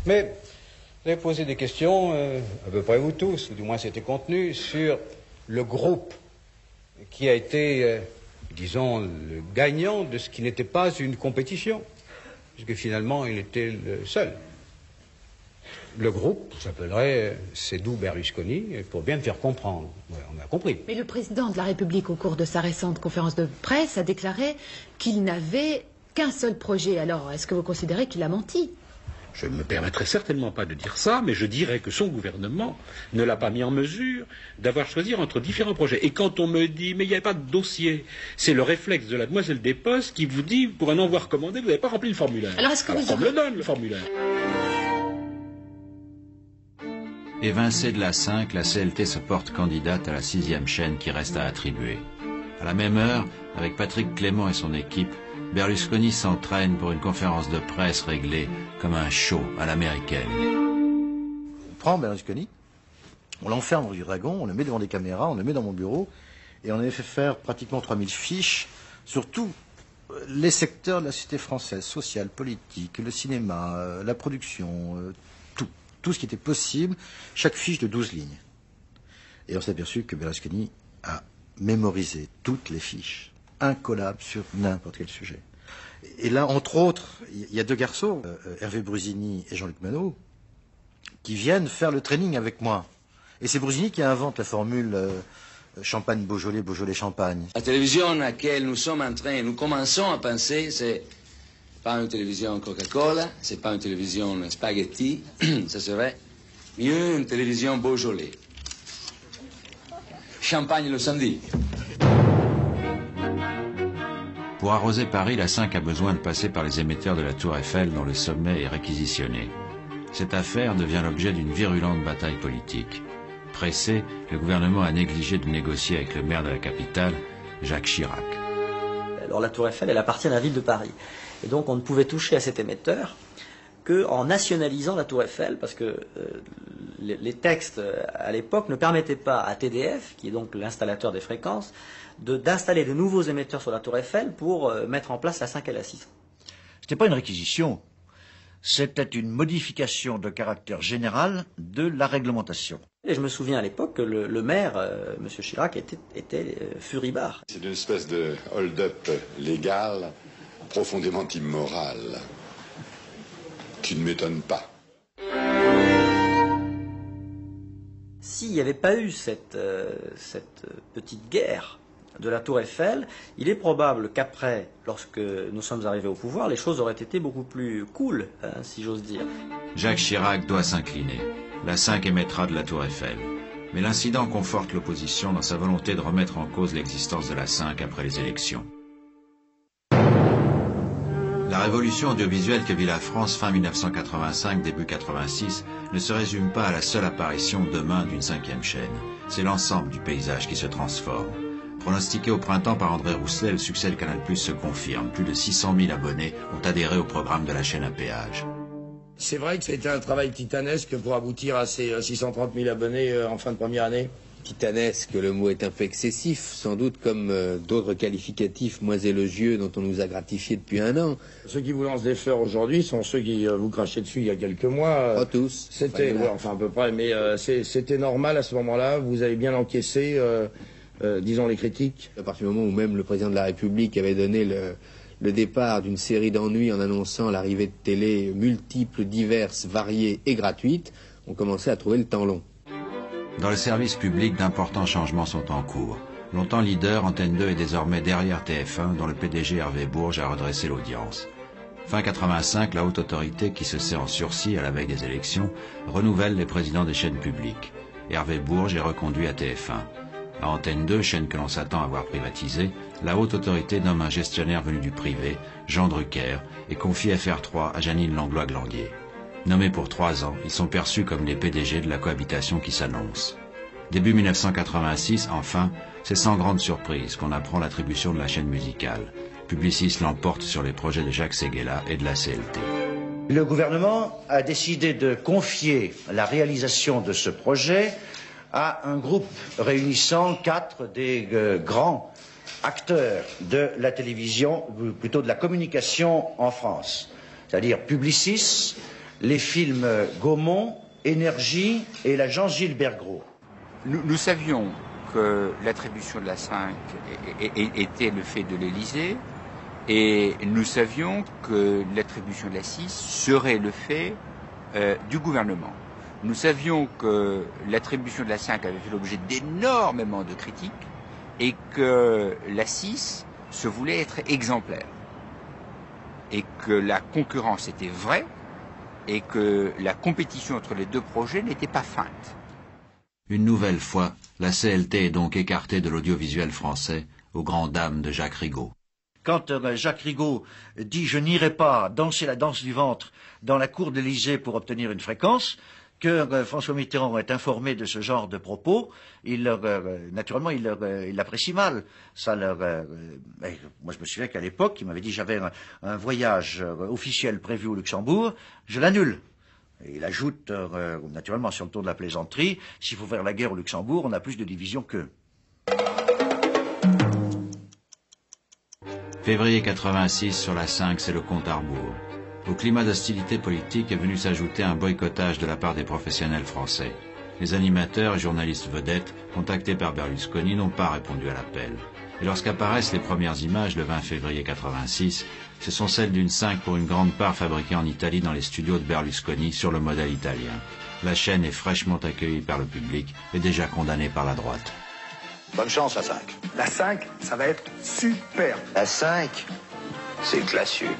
Mais vous avez posé des questions, à peu près vous tous, ou du moins c'était contenu, sur le groupe qui a été, disons, le gagnant de ce qui n'était pas une compétition, puisque finalement il était le seul. Le groupe s'appellerait Sedou Berlusconi, pour bien me faire comprendre. Ouais, on a compris. Mais le président de la République, au cours de sa récente conférence de presse, a déclaré qu'il n'avait qu'un seul projet. Alors, est-ce que vous considérez qu'il a menti? Je ne me permettrai certainement pas de dire ça, mais je dirais que son gouvernement ne l'a pas mis en mesure d'avoir choisi entre différents projets. Et quand on me dit, mais il n'y avait pas de dossier, c'est le réflexe de la demoiselle des Postes qui vous dit, pour un envoi recommandé, vous n'avez pas rempli le formulaire. Alors est-ce que vous on me le donne, le formulaire. Évincée de la 5, la CLT se porte candidate à la 6e chaîne qui reste à attribuer. À la même heure, avec Patrick Clément et son équipe, Berlusconi s'entraîne pour une conférence de presse réglée comme un show à l'américaine. On prend Berlusconi, on l'enferme au Dragon, on le met devant des caméras, on le met dans mon bureau, et on avait fait faire pratiquement 3000 fiches sur tous les secteurs de la société française, sociale, politique, le cinéma, la production, tout ce qui était possible, chaque fiche de 12 lignes. Et on s'est aperçu que Berlusconi a mémorisé toutes les fiches, incollables sur n'importe quel sujet. Et là, entre autres, il y a 2 garçons, Hervé Brusini et Jean-Luc Manot, qui viennent faire le training avec moi. Et c'est Brusini qui invente la formule champagne Beaujolais, Beaujolais champagne. La télévision à laquelle nous commençons à penser, c'est pas une télévision Coca-Cola, c'est pas une télévision spaghetti, ça serait mieux une télévision Beaujolais. Champagne le samedi. Pour arroser Paris, la 5 a besoin de passer par les émetteurs de la Tour Eiffel dont le sommet est réquisitionné. Cette affaire devient l'objet d'une virulente bataille politique. Pressé, le gouvernement a négligé de négocier avec le maire de la capitale, Jacques Chirac. Alors la Tour Eiffel, elle appartient à la ville de Paris. Et donc on ne pouvait toucher à cet émetteur qu'en nationalisant la Tour Eiffel, parce que les textes à l'époque ne permettaient pas à TDF, qui est donc l'installateur des fréquences, d'installer de nouveaux émetteurs sur la Tour Eiffel pour mettre en place la 5 et la 6. C'était pas une réquisition. c'était une modification de caractère général de la réglementation. Et je me souviens à l'époque que le maire, M. Chirac, était furibard. C'est une espèce de hold-up légal profondément immoral, qui ne m'étonne pas. S'il n'y avait pas eu cette petite guerre de la Tour Eiffel, il est probable qu'après, lorsque nous sommes arrivés au pouvoir, les choses auraient été beaucoup plus cool, hein, si j'ose dire. Jacques Chirac doit s'incliner. La 5 émettra de la Tour Eiffel. Mais l'incident conforte l'opposition dans sa volonté de remettre en cause l'existence de la 5 après les élections. La révolution audiovisuelle que vit la France fin 1985, début 86, ne se résume pas à la seule apparition demain d'une 5e chaîne. C'est l'ensemble du paysage qui se transforme. Pronostiqué au printemps par André Rousselet, le succès de Canal+ se confirme. Plus de 600 000 abonnés ont adhéré au programme de la chaîne à péage. C'est vrai que ça a été un travail titanesque pour aboutir à ces 630 000 abonnés en fin de première année. Titanesque, le mot est un peu excessif, sans doute comme d'autres qualificatifs moins élogieux dont on nous a gratifié depuis un an. Ceux qui vous lancent des fleurs aujourd'hui sont ceux qui vous crachaient dessus il y a quelques mois. Pas tous. C'était, ouais, enfin à peu près, mais c'était normal à ce moment-là. Vous avez bien encaissé, disons, les critiques. À partir du moment où même le président de la République avait donné le départ d'une série d'ennuis en annonçant l'arrivée de télé multiples, diverses, variées et gratuites, on commençait à trouver le temps long. Dans le service public, d'importants changements sont en cours. Longtemps leader, Antenne 2 est désormais derrière TF1, dont le PDG Hervé Bourges a redressé l'audience. Fin 85, la haute autorité, qui se sait en sursis à la veille des élections, renouvelle les présidents des chaînes publiques. Hervé Bourges est reconduit à TF1. À Antenne 2, chaîne que l'on s'attend à voir privatisée, la haute autorité nomme un gestionnaire venu du privé, Jean Drucker, et confie FR3 à Jeanine Langlois-Glandier. Nommés pour 3 ans, ils sont perçus comme les PDG de la cohabitation qui s'annonce. Début 1986, enfin, c'est sans grande surprise qu'on apprend l'attribution de la chaîne musicale. Publicis l'emporte sur les projets de Jacques Séguéla et de la CLT. Le gouvernement a décidé de confier la réalisation de ce projet à un groupe réunissant 4 des grands acteurs de la télévision, ou plutôt de la communication en France, c'est-à-dire Publicis, les films Gaumont, Énergie et l'agence Gilbert Gros. Nous savions que l'attribution de la 5 était le fait de l'Élysée et nous savions que l'attribution de la 6 serait le fait du gouvernement. Nous savions que l'attribution de la 5 avait fait l'objet d'énormément de critiques et que la 6 se voulait être exemplaire et que la concurrence était vraie et que la compétition entre les deux projets n'était pas feinte. Une nouvelle fois, la CLT est donc écartée de l'audiovisuel français aux grandes dames de Jacques Rigaud. Quand Jacques Rigaud dit « je n'irai pas danser la danse du ventre dans la cour de l'Élysée pour obtenir une fréquence », que François Mitterrand est informé de ce genre de propos, naturellement, il l'apprécie mal. Ça moi, je me souviens qu'à l'époque, il m'avait dit j'avais un voyage officiel prévu au Luxembourg, je l'annule. Et il ajoute, naturellement, sur le ton de la plaisanterie, s'il faut faire la guerre au Luxembourg, on a plus de divisions qu'eux. Février 86, sur la 5, c'est le compte à rebours. Au climat d'hostilité politique est venu s'ajouter un boycottage de la part des professionnels français. Les animateurs et journalistes vedettes, contactés par Berlusconi, n'ont pas répondu à l'appel. Et lorsqu'apparaissent les premières images le 20 février 86, ce sont celles d'une 5 pour une grande part fabriquée en Italie dans les studios de Berlusconi sur le modèle italien. La chaîne est fraîchement accueillie par le public et déjà condamnée par la droite. Bonne chance, la 5. La 5, ça va être super. La 5, c'est classieux.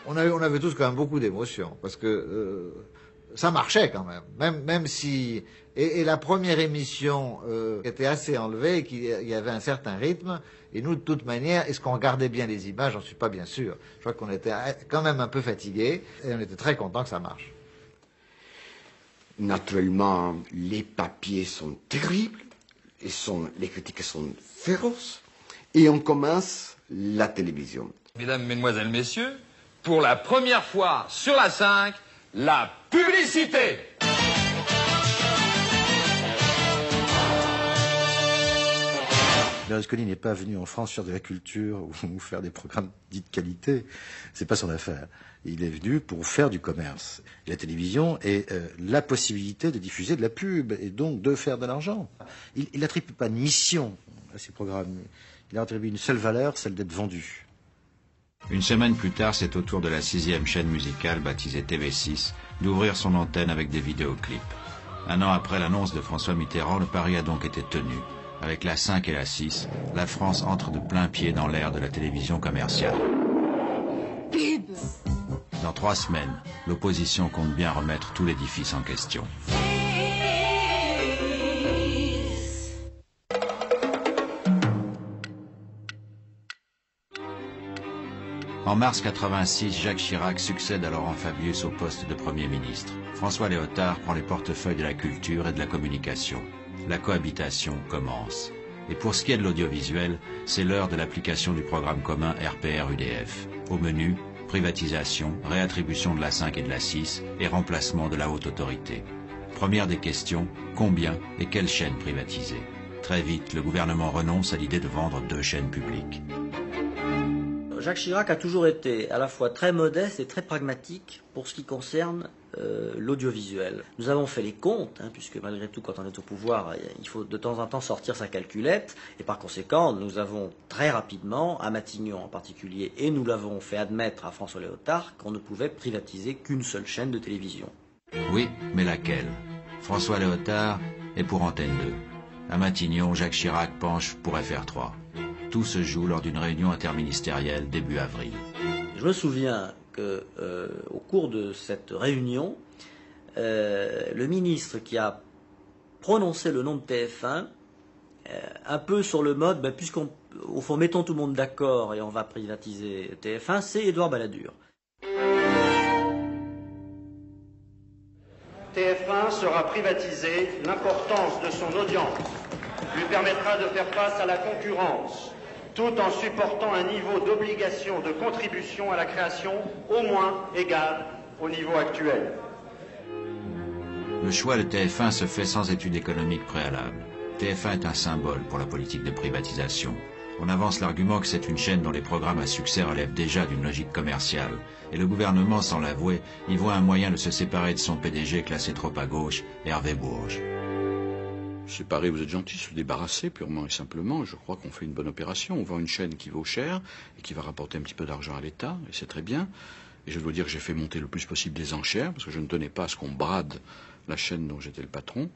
On avait tous quand même beaucoup d'émotions, parce que ça marchait quand même. Même si... Et la première émission était assez enlevée, qu'il y avait un certain rythme, et nous, de toute manière, est-ce qu'on regardait bien les images? J'en suis pas bien sûr. Je crois qu'on était quand même un peu fatigués, et on était très contents que ça marche. Naturellement, les papiers sont terribles, les critiques sont féroces, et on commence la télévision. Mesdames, Mesdemoiselles, Messieurs, pour la première fois sur la 5, la publicité. Berlusconi n'est pas venu en France faire de la culture ou faire des programmes dits de qualité. C'est pas son affaire. Il est venu pour faire du commerce. Et la télévision est la possibilité de diffuser de la pub et donc de faire de l'argent. Il n'attribue pas de mission à ces programmes. Il attribue une seule valeur, celle d'être vendu. Une semaine plus tard, c'est au tour de la 6e chaîne musicale, baptisée TV6, d'ouvrir son antenne avec des vidéoclips. Un an après l'annonce de François Mitterrand, le pari a donc été tenu. Avec la 5 et la 6, la France entre de plein pied dans l'ère de la télévision commerciale. Pub. Dans 3 semaines, l'opposition compte bien remettre tout l'édifice en question. En mars 86, Jacques Chirac succède à Laurent Fabius au poste de Premier ministre. François Léotard prend les portefeuilles de la culture et de la communication. La cohabitation commence. Et pour ce qui est de l'audiovisuel, c'est l'heure de l'application du programme commun RPR-UDF. Au menu, privatisation, réattribution de la 5 et de la 6 et remplacement de la haute autorité. Première des questions, combien et quelles chaînes privatiser? Très vite, le gouvernement renonce à l'idée de vendre 2 chaînes publiques. Jacques Chirac a toujours été à la fois très modeste et très pragmatique pour ce qui concerne l'audiovisuel. Nous avons fait les comptes, puisque malgré tout, quand on est au pouvoir, il faut de temps en temps sortir sa calculette, et par conséquent, nous avons très rapidement, à Matignon en particulier, et nous l'avons fait admettre à François Léotard, qu'on ne pouvait privatiser qu'une seule chaîne de télévision. Oui, mais laquelle? François Léotard est pour Antenne 2. À Matignon, Jacques Chirac penche pour FR3. Tout se joue lors d'une réunion interministérielle début avril. Je me souviens que, au cours de cette réunion, le ministre qui a prononcé le nom de TF1, un peu sur le mode, au fond, mettons tout le monde d'accord et on va privatiser TF1, c'est Édouard Balladur. TF1 sera privatisé, l'importance de son audience lui permettra de faire face à la concurrence, tout en supportant un niveau d'obligation de contribution à la création au moins égal au niveau actuel. Le choix de TF1 se fait sans étude économique préalable. TF1 est un symbole pour la politique de privatisation. On avance l'argument que c'est une chaîne dont les programmes à succès relèvent déjà d'une logique commerciale. Et le gouvernement, sans l'avouer, y voit un moyen de se séparer de son PDG classé trop à gauche, Hervé Bourges. Séparer, vous êtes gentil, se débarrasser purement et simplement, je crois qu'on fait une bonne opération. On vend une chaîne qui vaut cher et qui va rapporter un petit peu d'argent à l'État, et c'est très bien. Et je dois dire que j'ai fait monter le plus possible des enchères, parce que je ne tenais pas à ce qu'on brade la chaîne dont j'étais le patron.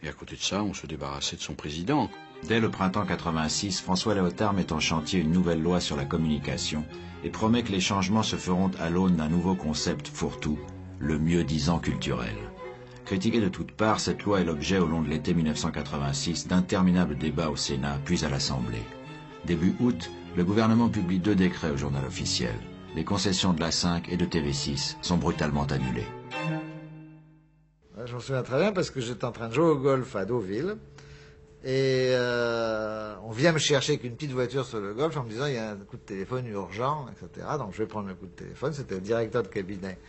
Et à côté de ça, on se débarrassait de son président. Dès le printemps 86, François Léotard met en chantier une nouvelle loi sur la communication et promet que les changements se feront à l'aune d'un nouveau concept fourre-tout, le mieux-disant culturel. Critiquée de toutes parts, cette loi est l'objet au long de l'été 1986 d'interminables débats au Sénat, puis à l'Assemblée. Début août, le gouvernement publie 2 décrets au journal officiel. Les concessions de la 5 et de TV6 sont brutalement annulées. Je me souviens très bien parce que j'étais en train de jouer au golf à Deauville et on vient me chercher avec une petite voiture sur le golf en me disant il y a un coup de téléphone urgent, etc. Donc je vais prendre le coup de téléphone, c'était le directeur de cabinet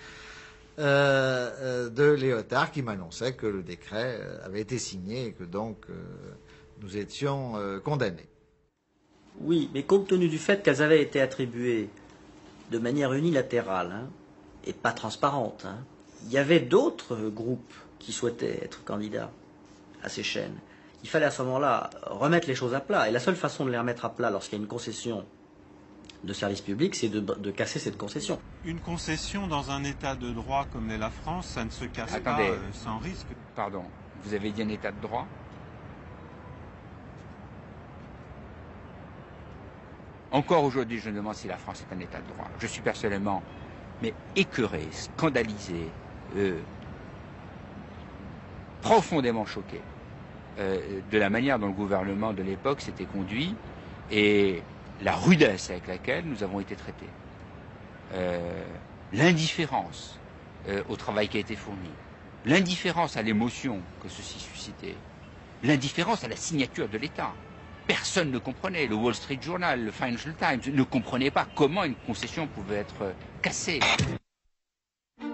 de Léotard qui m'annonçait que le décret avait été signé et que donc nous étions condamnés. Oui, mais compte tenu du fait qu'elles avaient été attribuées de manière unilatérale et pas transparente, il y avait d'autres groupes qui souhaitaient être candidats à ces chaînes. Il fallait à ce moment-là remettre les choses à plat. Et la seule façon de les remettre à plat lorsqu'il y a une concession de service public, c'est de casser cette concession. Une concession dans un état de droit comme l'est la France, ça ne se casse pas sans risque. Pardon, vous avez dit un état de droit? Encore aujourd'hui, je me demande si la France est un état de droit. Je suis personnellement écœuré, scandalisé, profondément choqué de la manière dont le gouvernement de l'époque s'était conduit et la rudesse avec laquelle nous avons été traités. L'indifférence au travail qui a été fourni, l'indifférence à l'émotion que ceci suscitait, l'indifférence à la signature de l'État. Personne ne comprenait. Le Wall Street Journal, le Financial Times ne comprenait pas comment une concession pouvait être cassée.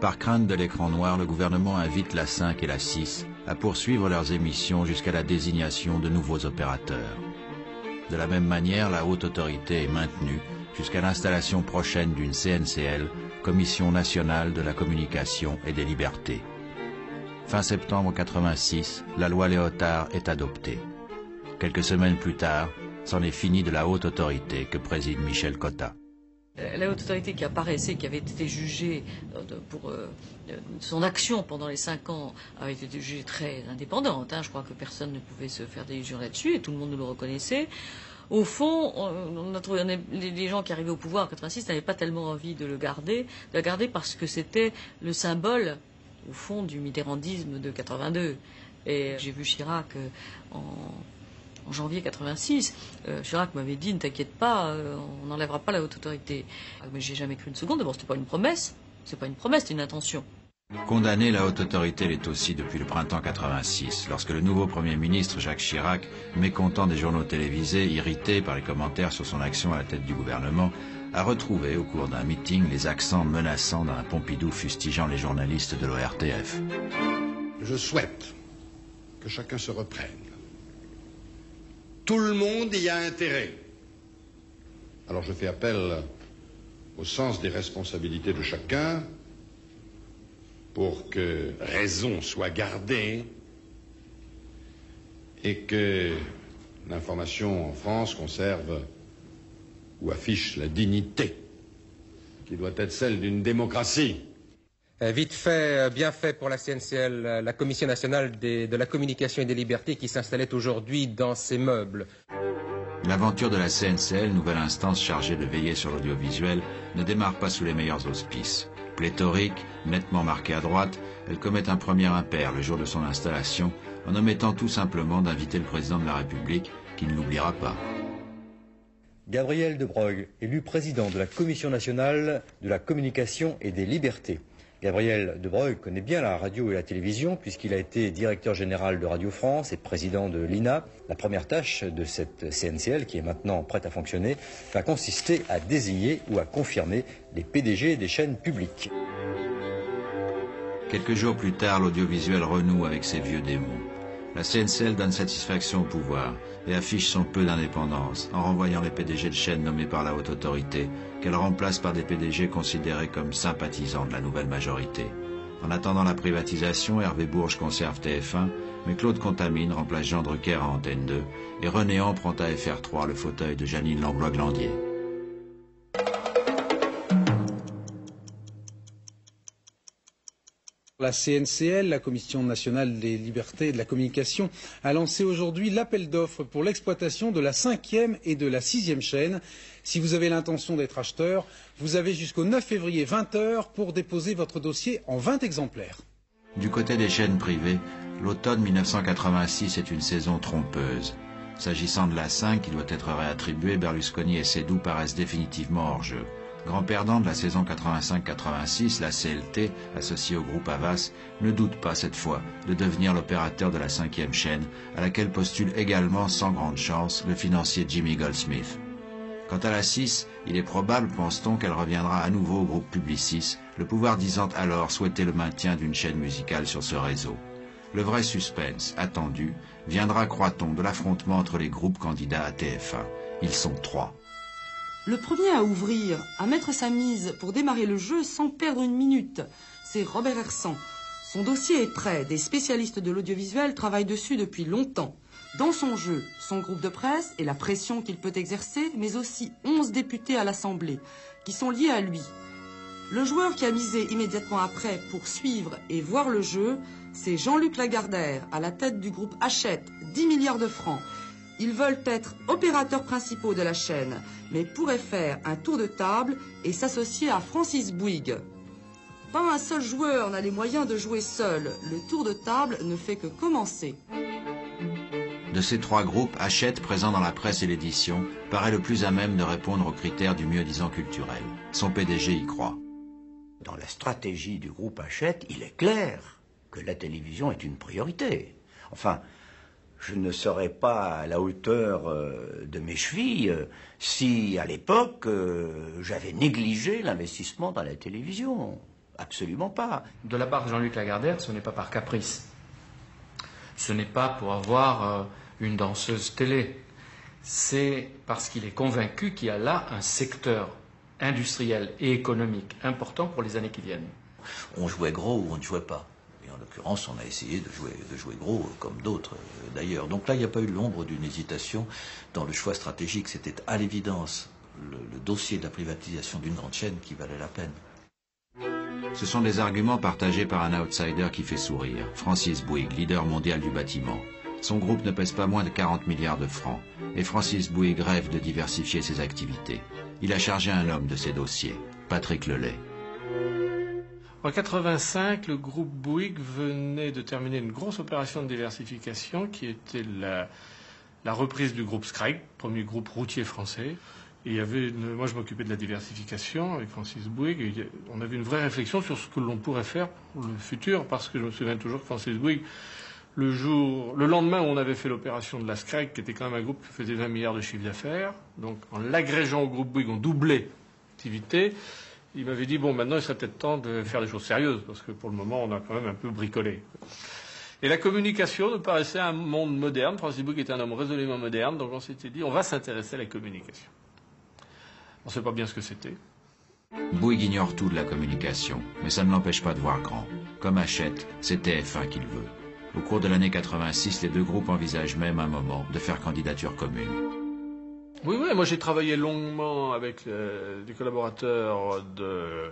Par crainte de l'écran noir, le gouvernement invite la 5 et la 6 à poursuivre leurs émissions jusqu'à la désignation de nouveaux opérateurs. De la même manière, la haute autorité est maintenue jusqu'à l'installation prochaine d'une CNCL, Commission nationale de la communication et des libertés. Fin septembre 86, la loi Léotard est adoptée. Quelques semaines plus tard, c'en est fini de la haute autorité que préside Michel Cotta. La haute autorité qui apparaissait, qui avait été jugée pour son action pendant les 5 ans, avait été jugée très indépendante. Je crois que personne ne pouvait se faire d'illusions là-dessus et tout le monde nous le reconnaissait. Au fond, on a trouvé, les gens qui arrivaient au pouvoir en 86 n'avaient pas tellement envie de la garder parce que c'était le symbole, au fond, du mitterrandisme de 82. Et j'ai vu Chirac en janvier 86, Chirac m'avait dit « Ne t'inquiète pas, on n'enlèvera pas la haute autorité ». Mais j'ai jamais cru une seconde. D'abord, c'était pas une promesse. C'est pas une promesse, c'est une intention. Condamner la haute autorité l'est aussi depuis le printemps 86, lorsque le nouveau Premier ministre Jacques Chirac, mécontent des journaux télévisés, irrité par les commentaires sur son action à la tête du gouvernement, a retrouvé au cours d'un meeting les accents menaçants d'un Pompidou fustigeant les journalistes de l'ORTF. Je souhaite que chacun se reprenne. Tout le monde y a intérêt. Alors je fais appel au sens des responsabilités de chacun pour que raison soit gardée et que l'information en France conserve ou affiche la dignité qui doit être celle d'une démocratie. Vite fait, bien fait pour la CNCL, la Commission nationale de la communication et des libertés qui s'installait aujourd'hui dans ces meubles. L'aventure de la CNCL, nouvelle instance chargée de veiller sur l'audiovisuel, ne démarre pas sous les meilleurs auspices. Pléthorique, nettement marquée à droite, elle commet un premier impair le jour de son installation en omettant tout simplement d'inviter le président de la République, qui ne l'oubliera pas. Gabriel de Broglie, élu président de la Commission nationale de la communication et des libertés. Gabriel de Broglie connaît bien la radio et la télévision puisqu'il a été directeur général de Radio France et président de l'INA. La première tâche de cette CNCL, qui est maintenant prête à fonctionner, va consister à désigner ou à confirmer les PDG des chaînes publiques. Quelques jours plus tard, l'audiovisuel renoue avec ses vieux démons. La CNCL donne satisfaction au pouvoir et affiche son peu d'indépendance en renvoyant les PDG de chaînes nommés par la haute autorité, qu'elle remplace par des PDG considérés comme sympathisants de la nouvelle majorité. En attendant la privatisation, Hervé Bourges conserve TF1, mais Claude Contamine remplace Jean Drucker à Antenne 2 et Renéan prend à FR3 le fauteuil de Jeanine Langlois-Glandier. La CNCL, la Commission nationale des libertés et de la communication, a lancé aujourd'hui l'appel d'offres pour l'exploitation de la 5e et de la 6e chaîne. Si vous avez l'intention d'être acheteur, vous avez jusqu'au 9 février 20 h pour déposer votre dossier en 20 exemplaires. Du côté des chaînes privées, l'automne 1986 est une saison trompeuse. S'agissant de la 5 qui doit être réattribuée, Berlusconi et Seydoux paraissent définitivement hors jeu. Grand perdant de la saison 85-86, la CLT, associée au groupe Havas, ne doute pas cette fois de devenir l'opérateur de la 5e chaîne, à laquelle postule également sans grande chance le financier Jimmy Goldsmith. Quant à la 6, il est probable, pense-t-on, qu'elle reviendra à nouveau au groupe Publicis, le pouvoir disant alors souhaiter le maintien d'une chaîne musicale sur ce réseau. Le vrai suspense, attendu, viendra, croit-on, de l'affrontement entre les groupes candidats à TF1. Ils sont 3. Le premier à ouvrir, à mettre sa mise pour démarrer le jeu sans perdre une minute, c'est Robert Hersan. Son dossier est prêt, des spécialistes de l'audiovisuel travaillent dessus depuis longtemps. Dans son jeu, son groupe de presse et la pression qu'il peut exercer, mais aussi 11 députés à l'Assemblée, qui sont liés à lui. Le joueur qui a misé immédiatement après pour suivre et voir le jeu, c'est Jean-Luc Lagardère, à la tête du groupe Hachette, 10 milliards de francs. Ils veulent être opérateurs principaux de la chaîne, mais pourraient faire un tour de table et s'associer à Francis Bouygues. Pas un seul joueur n'a les moyens de jouer seul. Le tour de table ne fait que commencer. De ces 3 groupes, Hachette, présent dans la presse et l'édition, paraît le plus à même de répondre aux critères du mieux-disant culturel. Son PDG y croit. Dans la stratégie du groupe Hachette, il est clair que la télévision est une priorité. Enfin, je ne serais pas à la hauteur de mes chevilles si, à l'époque, j'avais négligé l'investissement dans la télévision. Absolument pas. De la part de Jean-Luc Lagardère, ce n'est pas par caprice. Ce n'est pas pour avoir une danseuse télé. c'est parce qu'il est convaincu qu'il y a là un secteur industriel et économique important pour les années qui viennent. On jouait gros ou on ne jouait pas. Et en l'occurrence, on a essayé de jouer gros, comme d'autres d'ailleurs. Donc là, il n'y a pas eu l'ombre d'une hésitation dans le choix stratégique. C'était à l'évidence le dossier de la privatisation d'une grande chaîne qui valait la peine. Ce sont des arguments partagés par un outsider qui fait sourire, Francis Bouygues, leader mondial du bâtiment. Son groupe ne pèse pas moins de 40 milliards de francs, et Francis Bouygues rêve de diversifier ses activités. Il a chargé un homme de ses dossiers, Patrick Lelay. En 1985, le groupe Bouygues venait de terminer une grosse opération de diversification qui était la reprise du groupe Scraig, premier groupe routier français. Et il y avait moi, je m'occupais de la diversification avec Francis Bouygues. Et on avait une vraie réflexion sur ce que l'on pourrait faire pour le futur, parce que je me souviens toujours que Francis Bouygues, le lendemain où on avait fait l'opération de la Scraig, qui était quand même un groupe qui faisait 20 milliards de chiffre d'affaires, donc en l'agrégeant au groupe Bouygues, on doublait l'activité. Il m'avait dit, bon, maintenant, il serait peut-être temps de faire des choses sérieuses, parce que pour le moment, on a quand même un peu bricolé. Et la communication nous paraissait un monde moderne. Francis Bouygues était un homme résolument moderne, donc on s'était dit, on va s'intéresser à la communication. On ne sait pas bien ce que c'était. Bouygues ignore tout de la communication, mais ça ne l'empêche pas de voir grand. Comme Hachette, c'est TF1 qu'il veut. Au cours de l'année 86, les deux groupes envisagent même un moment de faire candidature commune. Oui, moi j'ai travaillé longuement avec des collaborateurs de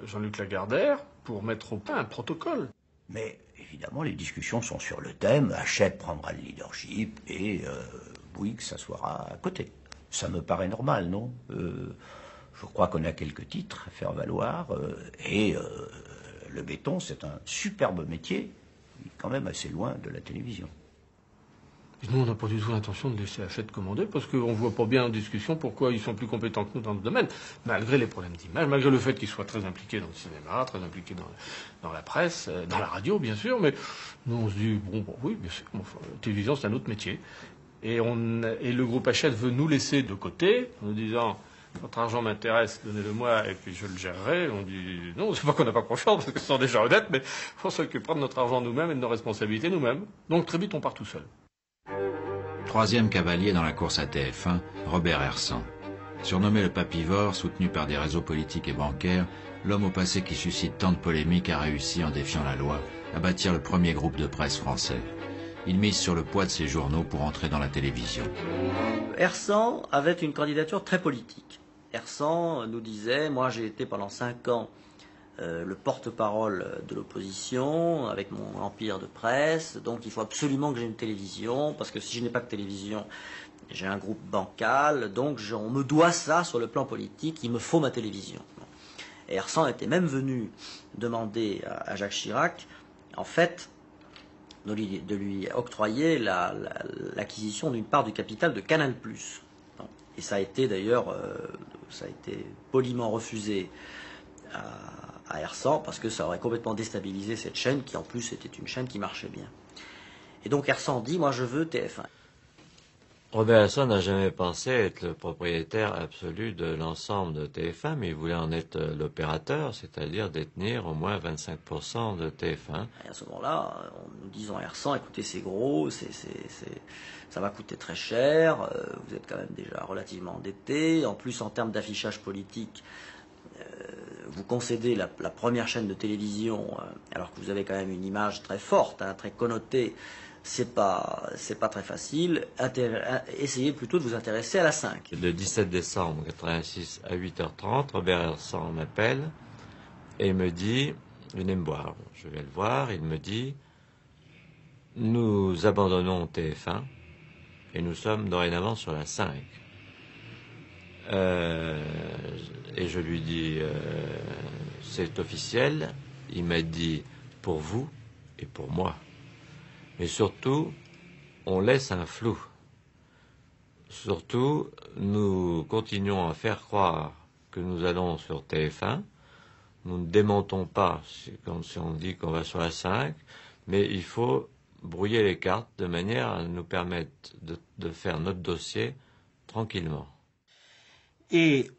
Jean-Luc Lagardère pour mettre au point un protocole. Mais évidemment, les discussions sont sur le thème. Hachette prendra le leadership et Bouygues s'assoira à côté. Ça me paraît normal, non? Je crois qu'on a quelques titres à faire valoir. Le béton, c'est un superbe métier, quand même assez loin de la télévision. Et nous, on n'a pas du tout l'intention de laisser Hachette commander, parce qu'on ne voit pas bien en discussion pourquoi ils sont plus compétents que nous dans le domaine, malgré les problèmes d'image, malgré le fait qu'ils soient très impliqués dans le cinéma, très impliqués dans la presse, dans la radio, bien sûr, mais nous, on se dit, bon oui, bien sûr, la télévision, c'est un autre métier. Et le groupe Hachette veut nous laisser de côté, en nous disant, votre argent m'intéresse, donnez-le-moi, et puis je le gérerai. On dit, non, c'est pas qu'on n'a pas confiance, parce que ce sont déjà honnêtes, mais on s'occupera de notre argent nous-mêmes et de nos responsabilités nous-mêmes. Donc très vite, on part tout seul. Troisième cavalier dans la course à TF1, Robert Hersan. Surnommé le papivore, soutenu par des réseaux politiques et bancaires, l'homme au passé qui suscite tant de polémiques a réussi, en défiant la loi, à bâtir le premier groupe de presse français. Il mise sur le poids de ses journaux pour entrer dans la télévision. Hersan avait une candidature très politique. Hersan nous disait, moi j'ai été pendant 5 ans le porte-parole de l'opposition, avec mon empire de presse, donc il faut absolument que j'ai une télévision, parce que si je n'ai pas de télévision, j'ai un groupe bancal, donc on me doit ça sur le plan politique, il me faut ma télévision. Et Hersan était même venu demander à Jacques Chirac, en fait, de lui octroyer l'acquisition d'une part du capital de Canal+. Et ça a été d'ailleurs, poliment refusé à Hersan, parce que ça aurait complètement déstabilisé cette chaîne, qui en plus était une chaîne qui marchait bien. Et donc Hersan dit, moi je veux TF1. Robert Hersan n'a jamais pensé être le propriétaire absolu de l'ensemble de TF1, mais il voulait en être l'opérateur, c'est-à-dire détenir au moins 25% de TF1. Et à ce moment-là, nous disons à Hersan, écoutez, c'est gros, ça va coûter très cher, vous êtes quand même déjà relativement endetté, en plus en termes d'affichage politique, vous concédez la première chaîne de télévision, alors que vous avez quand même une image très forte, très connotée, c'est pas très facile. Essayez plutôt de vous intéresser à la 5. Le 17 décembre 1986 à 8h30, Robert Hersan m'appelle et me dit, venez me voir. Je vais le voir, il me dit, nous abandonnons TF1 et nous sommes dorénavant sur la 5. Et je lui dis, c'est officiel. Il m'a dit, pour vous et pour moi. Mais surtout, on laisse un flou. Surtout, nous continuons à faire croire que nous allons sur TF1. Nous ne démontons pas, comme si on dit qu'on va sur la 5, mais il faut brouiller les cartes de manière à nous permettre de faire notre dossier tranquillement. Et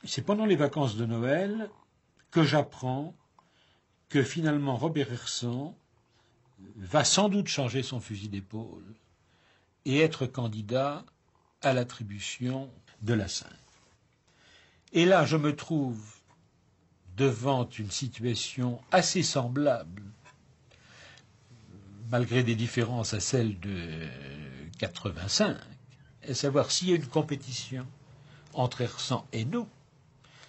c'est pendant les vacances de Noël que j'apprends que finalement Robert Hersan va sans doute changer son fusil d'épaule et être candidat à l'attribution de la 5. Et là, je me trouve devant une situation assez semblable, malgré des différences à celle de 85, à savoir s'il y a une compétition entre Hersan et nous,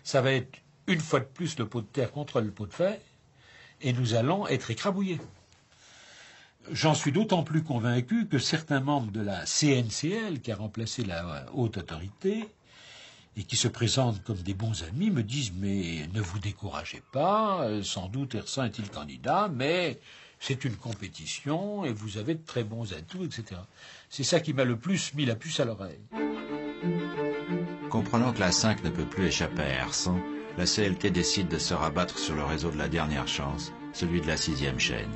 ça va être une fois de plus le pot de terre contre le pot de fer, et nous allons être écrabouillés. J'en suis d'autant plus convaincu que certains membres de la CNCL, qui a remplacé la haute autorité, et qui se présentent comme des bons amis, me disent « mais ne vous découragez pas, sans doute Hersan est-il candidat, mais c'est une compétition et vous avez de très bons atouts, etc. » C'est ça qui m'a le plus mis la puce à l'oreille. Comprenant que la 5 ne peut plus échapper à Hersan, la CLT décide de se rabattre sur le réseau de la dernière chance, celui de la 6e chaîne.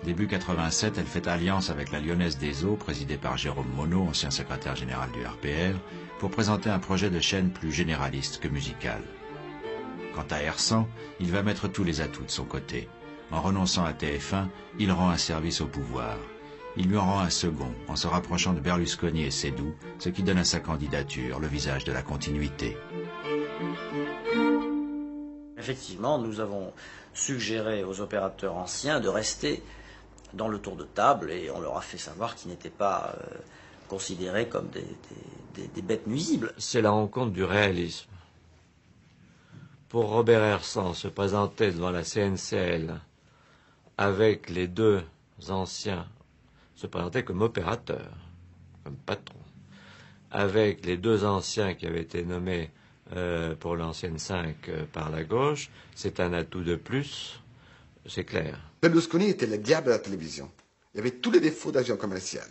Début 87, elle fait alliance avec la Lyonnaise des Eaux, présidée par Jérôme Monod, ancien secrétaire général du RPR, pour présenter un projet de chaîne plus généraliste que musical. Quant à Hersan, il va mettre tous les atouts de son côté. En renonçant à TF1, il rend un service au pouvoir. Il lui en rend un second, en se rapprochant de Berlusconi et Seydoux, ce qui donne à sa candidature le visage de la continuité. Effectivement, nous avons suggéré aux opérateurs anciens de rester dans le tour de table et on leur a fait savoir qu'ils n'étaient pas considérés comme des bêtes nuisibles. C'est la rencontre du réalisme. Pour Robert Hersan se présenter devant la CNCL avec les deux anciens, se présenter comme opérateur, comme patron, avec les deux anciens qui avaient été nommés pour l'ancienne 5 par la gauche, c'est un atout de plus, c'est clair. Berlusconi était le diable de la télévision. Il avait tous les défauts d'agent commercial.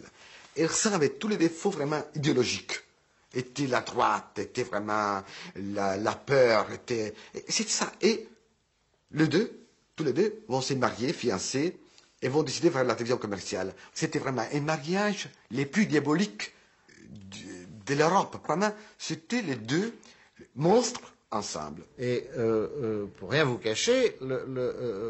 Hersan avait tous les défauts vraiment idéologiques. Était la droite, était vraiment la peur, c'est ça. Et tous les deux vont se marier, fiancés, et vont décider de faire la télévision commerciale. C'était vraiment un mariage les plus diaboliques de l'Europe. Vraiment, c'était les deux monstres ensemble. Et pour rien vous cacher,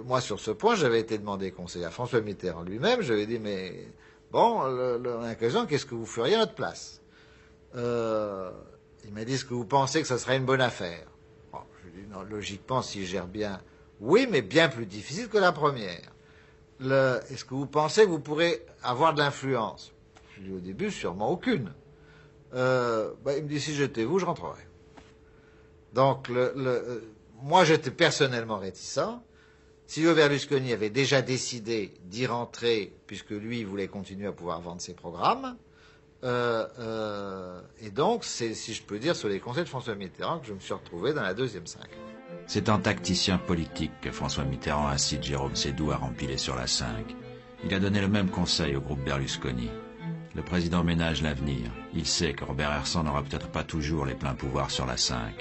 moi sur ce point, j'avais été demandé conseil à François Mitterrand lui-même. J'avais dit, mais bon, l'occasion, qu'est-ce que vous feriez à notre place? Il m'a dit, est-ce que vous pensez que ça serait une bonne affaire? Bon, je lui ai dit, non, logiquement, s'il gère bien, oui, mais bien plus difficile que la première. Est-ce que vous pensez que vous pourrez avoir de l'influence? Je lui ai dit, au début, sûrement aucune. Il me dit, si j'étais vous, je rentrerais. Donc, moi, j'étais personnellement réticent. Silvio Berlusconi avait déjà décidé d'y rentrer, puisque lui, il voulait continuer à pouvoir vendre ses programmes. Et donc, c'est, si je peux dire, sur les conseils de François Mitterrand que je me suis retrouvé dans la deuxième 5. C'est en tacticien politique que François Mitterrand incite Jérôme Seydoux à rempiler sur la 5. Il a donné le même conseil au groupe Berlusconi. Le président ménage l'avenir. Il sait que Robert Hersan n'aura peut-être pas toujours les pleins pouvoirs sur la 5.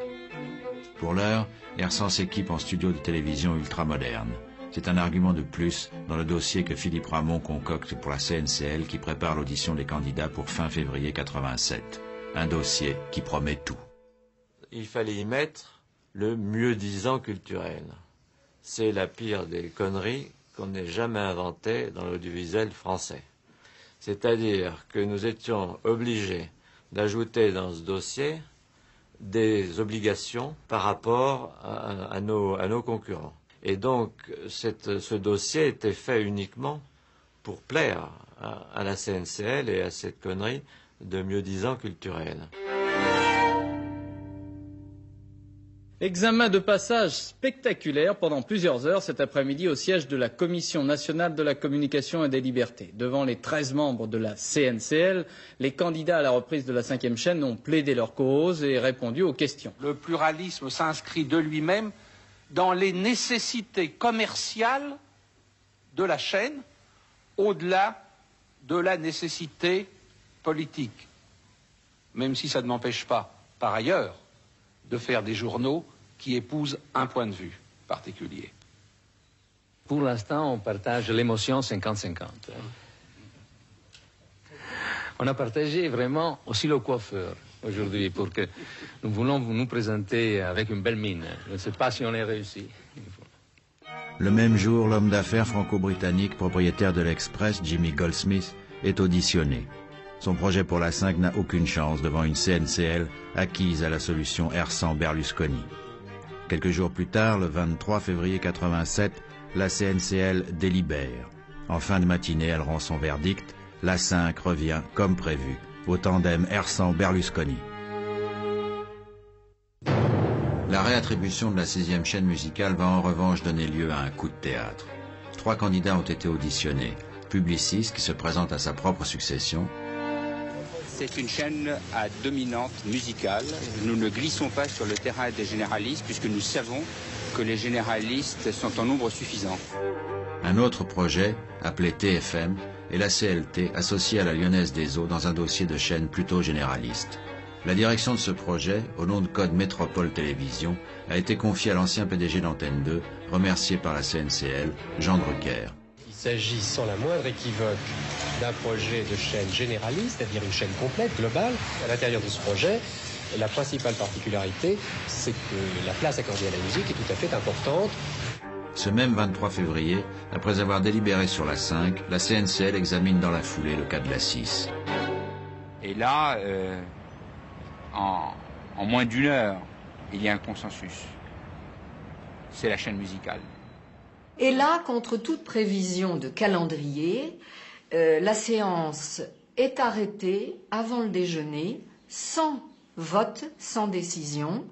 Pour l'heure, Hersan s'équipe en studio de télévision ultramoderne. C'est un argument de plus dans le dossier que Philippe Ramon concocte pour la CNCL qui prépare l'audition des candidats pour fin février 87. Un dossier qui promet tout. Il fallait y mettre le mieux-disant culturel. C'est la pire des conneries qu'on n'ait jamais inventées dans l'audiovisuel français. C'est-à-dire que nous étions obligés d'ajouter dans ce dossier des obligations par rapport à nos concurrents. Et donc, ce dossier était fait uniquement pour plaire à la CNCL et à cette connerie de mieux-disant culturel. Examen de passage spectaculaire pendant plusieurs heures cet après-midi au siège de la Commission nationale de la communication et des libertés. Devant les 13 membres de la CNCL, les candidats à la reprise de la 5e chaîne ont plaidé leur cause et répondu aux questions. Le pluralisme s'inscrit de lui-même dans les nécessités commerciales de la chaîne, au-delà de la nécessité politique. Même si ça ne m'empêche pas, par ailleurs, de faire des journaux qui épousent un point de vue particulier. Pour l'instant, on partage l'émotion 50-50. On a partagé vraiment aussi le coiffeur aujourd'hui pour que nous voulons nous présenter avec une belle mine. Je ne sais pas si on est réussi. Le même jour, l'homme d'affaires franco-britannique, propriétaire de l'Express, Jimmy Goldsmith, est auditionné. Son projet pour la 5 n'a aucune chance devant une CNCL acquise à la solution Hersant-Berlusconi. Quelques jours plus tard, le 23 février 87, la CNCL délibère. En fin de matinée, elle rend son verdict. La 5 revient, comme prévu, au tandem Hersant-Berlusconi. La réattribution de la 6e chaîne musicale va en revanche donner lieu à un coup de théâtre. 3 candidats ont été auditionnés. Publicis, qui se présente à sa propre succession. C'est une chaîne à dominante musicale. Nous ne glissons pas sur le terrain des généralistes puisque nous savons que les généralistes sont en nombre suffisant. Un autre projet, appelé TFM, est la CLT associée à la Lyonnaise des Eaux dans un dossier de chaîne plutôt généraliste. La direction de ce projet, au nom de code Métropole Télévision, a été confiée à l'ancien PDG d'Antenne 2, remercié par la CNCL, Jean Drucker. Il s'agit sans la moindre équivoque d'un projet de chaîne généraliste, c'est-à-dire une chaîne complète, globale. À l'intérieur de ce projet, la principale particularité, c'est que la place accordée à la musique est tout à fait importante. Ce même 23 février, après avoir délibéré sur la 5, la CNCL examine dans la foulée le cas de la 6. Et là, en moins d'une heure, il y a un consensus. C'est la chaîne musicale. Et là, contre toute prévision de calendrier, la séance est arrêtée avant le déjeuner, sans vote, sans décision.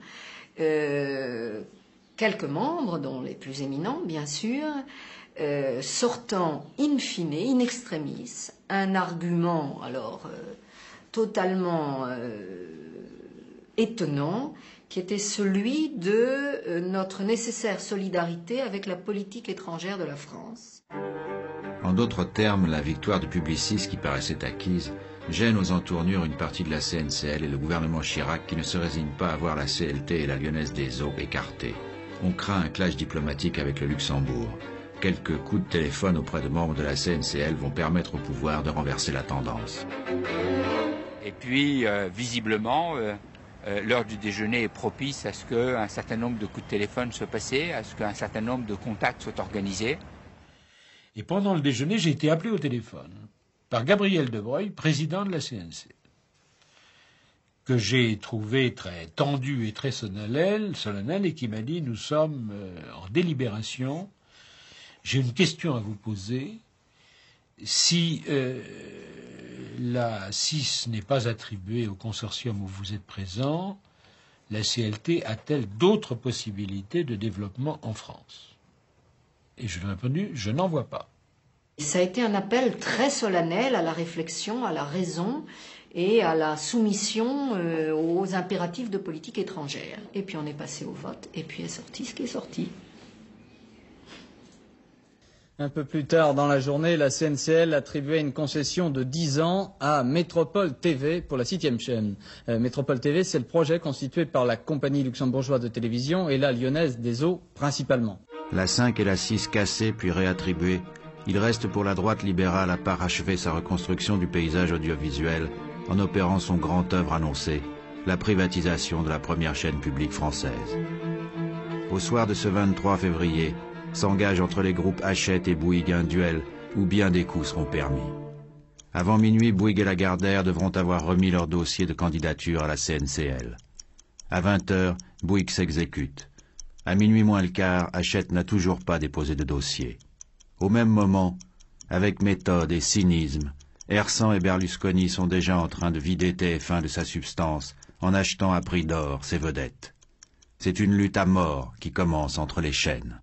Quelques membres, dont les plus éminents, bien sûr, sortant in fine, in extremis, un argument alors totalement étonnant, qui était celui de notre nécessaire solidarité avec la politique étrangère de la France. En d'autres termes, la victoire de Publicis, qui paraissait acquise, gêne aux entournures une partie de la CNCL et le gouvernement Chirac qui ne se résigne pas à voir la CLT et la Lyonnaise des Eaux écartées. On craint un clash diplomatique avec le Luxembourg. Quelques coups de téléphone auprès de membres de la CNCL vont permettre au pouvoir de renverser la tendance. Et puis, visiblement, l'heure du déjeuner est propice à ce qu'un certain nombre de coups de téléphone soient passés, à ce qu'un certain nombre de contacts soient organisés. Et pendant le déjeuner, j'ai été appelé au téléphone par Gabriel de Broglie, président de la CNC, que j'ai trouvé très tendu et très solennel, et qui m'a dit « Nous sommes en délibération, j'ai une question à vous poser. Si la 6 n'est pas attribuée au consortium où vous êtes présent, la CLT a-t-elle d'autres possibilités de développement en France ?» Et je lui ai répondu « Je n'en vois pas ». Ça a été un appel très solennel à la réflexion, à la raison et à la soumission aux impératifs de politique étrangère. Et puis on est passé au vote, et puis est sorti ce qui est sorti. Un peu plus tard dans la journée, la CNCL attribuait une concession de 10 ans à Métropole TV pour la 6e chaîne. Métropole TV, c'est le projet constitué par la compagnie luxembourgeoise de télévision et la Lyonnaise des Eaux principalement. La 5 et la 6 cassées puis réattribuées, il reste pour la droite libérale à parachever sa reconstruction du paysage audiovisuel en opérant son grand œuvre annoncé, la privatisation de la première chaîne publique française. Au soir de ce 23 février, s'engage entre les groupes Hachette et Bouygues un duel où bien des coups seront permis. Avant minuit, Bouygues et Lagardère devront avoir remis leur dossier de candidature à la CNCL. À 20h, Bouygues s'exécute. À minuit moins le quart, Hachette n'a toujours pas déposé de dossier. Au même moment, avec méthode et cynisme, Hersant et Berlusconi sont déjà en train de vider TF1 de sa substance en achetant à prix d'or ses vedettes. C'est une lutte à mort qui commence entre les chaînes.